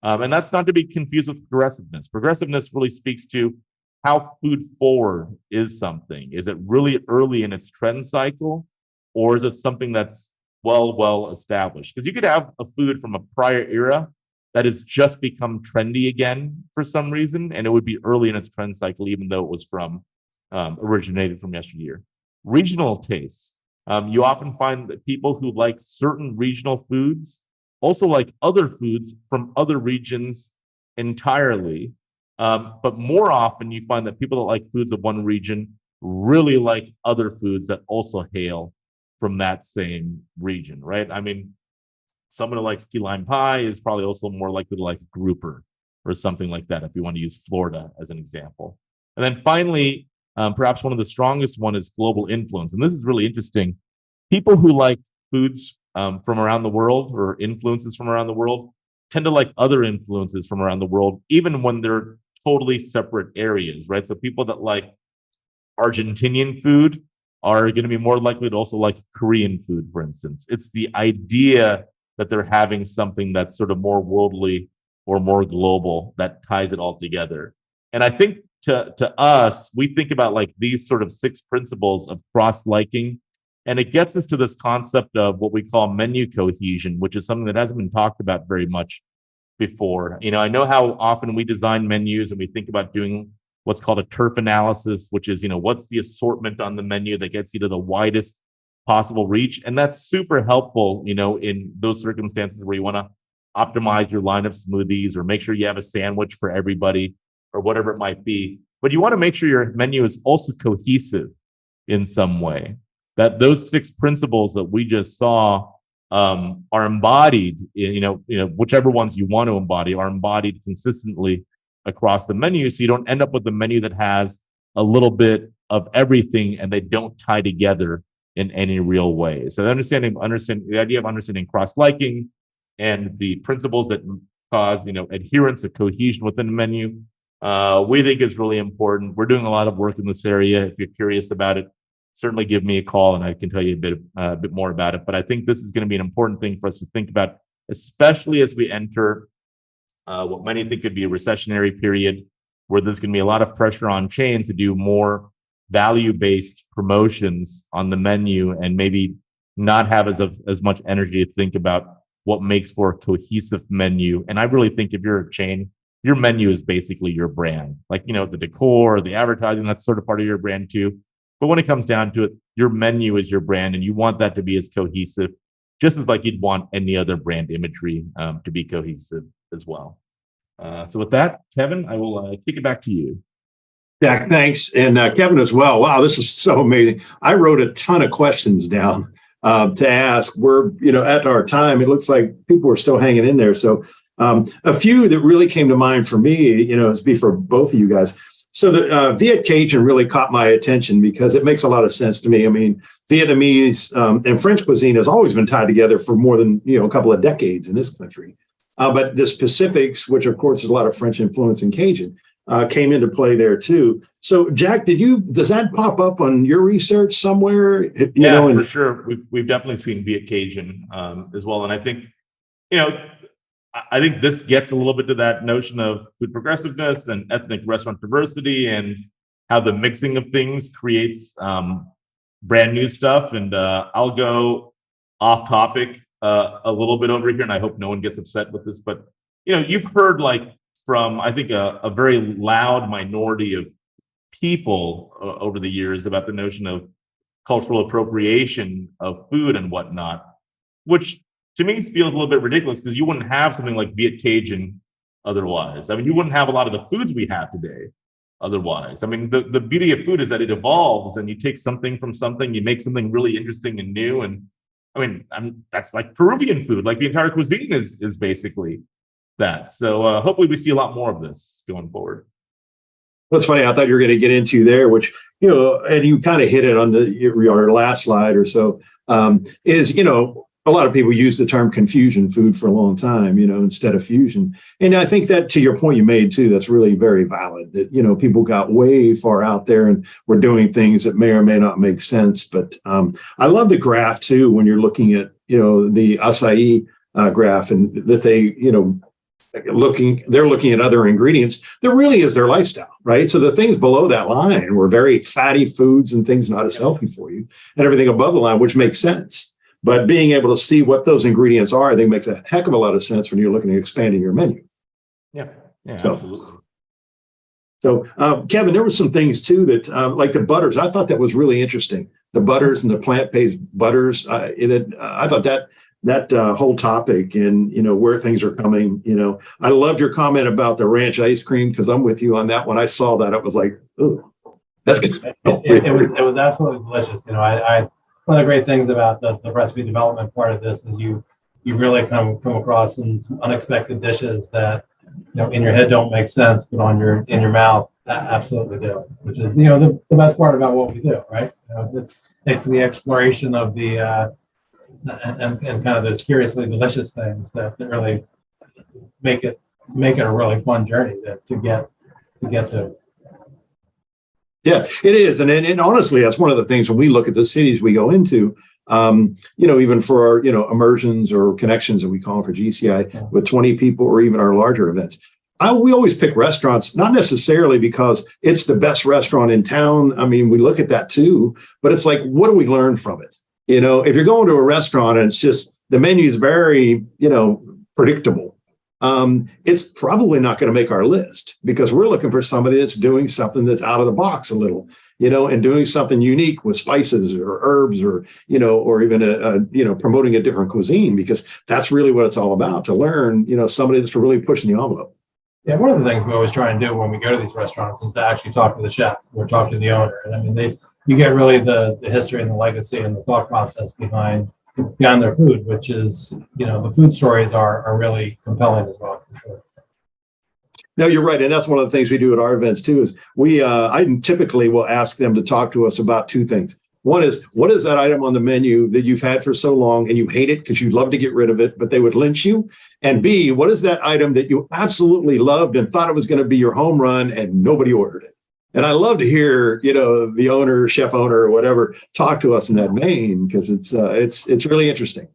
And that's not to be confused with progressiveness. Progressiveness really speaks to how food forward is something. Is it really early in its trend cycle? Or is it something that's well established. Because you could have a food from a prior era that has just become trendy again for some reason, and it would be early in its trend cycle, even though it was from originated from yesteryear. Regional tastes. You often find that people who like certain regional foods also like other foods from other regions entirely. But more often, you find that people that like foods of one region really like other foods that also hail from that same region, right? I mean, someone who likes key lime pie is probably also more likely to like grouper or something like that, if you want to use Florida as an example. And then finally, perhaps one of the strongest one is global influence. And this is really interesting. People who like foods from around the world or influences from around the world tend to like other influences from around the world, even when they're totally separate areas, right? So people that like Argentinian food are going to be more likely to also like Korean food, for instance. It's the idea that they're having something that's sort of more worldly or more global that ties it all together. And I think to us, we think about like these sort of 6 principles of cross-liking, and it gets us to this concept of what we call menu cohesion, which is something that hasn't been talked about very much before. You know, I know how often we design menus and we think about doing what's called a turf analysis, which is, you know, what's the assortment on the menu that gets you to the widest possible reach. And that's super helpful, you know, in those circumstances where you want to optimize your line of smoothies or make sure you have a sandwich for everybody or whatever it might be. But you want to make sure your menu is also cohesive in some way, that those 6 principles that we just saw are embodied in, you know, whichever ones you want to embody are embodied consistently across the menu. So you don't end up with a menu that has a little bit of everything and they don't tie together in any real way. So understand the idea of understanding cross-liking and the principles that cause, you know, adherence or cohesion within the menu, we think is really important. We're doing a lot of work in this area. If you're curious about it, certainly give me a call and I can tell you a bit more about it. But I think this is going to be an important thing for us to think about, especially as we enter what many think could be a recessionary period, where there's going to be a lot of pressure on chains to do more value-based promotions on the menu and maybe not have as much energy to think about what makes for a cohesive menu. And I really think if you're a chain, your menu is basically your brand. Like, you know, the decor, the advertising, that's sort of part of your brand too. But when it comes down to it, your menu is your brand and you want that to be as cohesive, just as like you'd want any other brand imagery to be cohesive as well. So with that, Kevan, I will kick it back to you. Jack, thanks. And Kevan as well. Wow, this is so amazing. I wrote a ton of questions down to ask. We're, you know, at our time, it looks like people are still hanging in there. So a few that really came to mind for me, you know, is be for both of you guys. So the Viet Cajun really caught my attention because it makes a lot of sense to me. I mean, Vietnamese and French cuisine has always been tied together for more than, you know, a couple of decades in this country. But the specifics, which of course is a lot of French influence in Cajun, came into play there too. So Jack, does that pop up on your research somewhere? For sure. We've definitely seen Viet Cajun as well. And I think, you know, I think this gets a little bit to that notion of food progressiveness and ethnic restaurant diversity and how the mixing of things creates brand new stuff. And I'll go off topic a little bit over here, and I hope no one gets upset with this, but, you know, you've heard like from, I think, a very loud minority of people over the years about the notion of cultural appropriation of food and whatnot, which to me feels a little bit ridiculous because you wouldn't have something like Viet Cajun otherwise. I mean, you wouldn't have a lot of the foods we have today otherwise. I mean, the beauty of food is that it evolves and you take something from something, you make something really interesting and new. And I mean, that's like Peruvian food, like the entire cuisine is basically that. So hopefully we see a lot more of this going forward. That's funny. I thought you were going to get into there, which, you know, and you kind of hit it on your last slide or so, is, you know, a lot of people use the term confusion food for a long time, you know, instead of fusion. And I think that, to your point you made too, that's really very valid, that, you know, people got way far out there and were doing things that may or may not make sense. But I love the graph too, when you're looking at, you know, the acai graph, and that they, you know, they're looking at other ingredients. There really is their lifestyle, right? So the things below that line were very fatty foods and things not as healthy for you, and everything above the line, which makes sense. But being able to see what those ingredients are, I think makes a heck of a lot of sense when you're looking at expanding your menu. Yeah, So- absolutely. So, Kevin, there were some things too that, like the butters, I thought that was really interesting. The butters and the plant-based butters. I thought that whole topic and, where things are coming, I loved your comment about the ranch ice cream because I'm with you on that. When I saw that, it was like, oh, that's good. It was absolutely delicious. I one of the great things about the recipe development part of this is you really come across some unexpected dishes that in your head don't make sense, but in your mouth absolutely do. Which is the best part about what we do, right? It's the exploration of the and kind of those curiously delicious things that really make it a really fun journey to get to. Yeah, it is. And honestly, that's one of the things when we look at the cities we go into, even for our, immersions or connections that we call for GCI with 20 people or even our larger events. We always pick restaurants, not necessarily because it's the best restaurant in town. I mean, we look at that too, but it's like, what do we learn from it? If you're going to a restaurant and it's just the menu is very, predictable, it's probably not going to make our list because we're looking for somebody that's doing something that's out of the box a little, and doing something unique with spices or herbs or, or even promoting a different cuisine, because that's really what it's all about, to learn, somebody that's really pushing the envelope. Yeah, one of the things we always try and do when we go to these restaurants is to actually talk to the chef or talk to the owner. And I mean, you get really the history and the legacy and the thought process behind their food, which is, the food stories are really compelling as well, for sure. No, you're right. And that's one of the things we do at our events too, is I typically will ask them to talk to us about two things. One is, what is that item on the menu that you've had for so long and you hate it because you'd love to get rid of it, but they would lynch you? And B, what is that item that you absolutely loved and thought it was going to be your home run and nobody ordered it? And I love to hear, the owner, chef owner, or whatever, talk to us in that vein, because it's really interesting.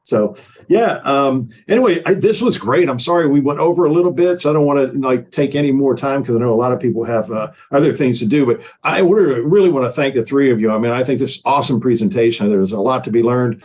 So, yeah. Anyway, this was great. I'm sorry we went over a little bit, so I don't want to take any more time because I know a lot of people have other things to do. But I really want to thank the three of you. I mean, I think this awesome presentation. There's a lot to be learned.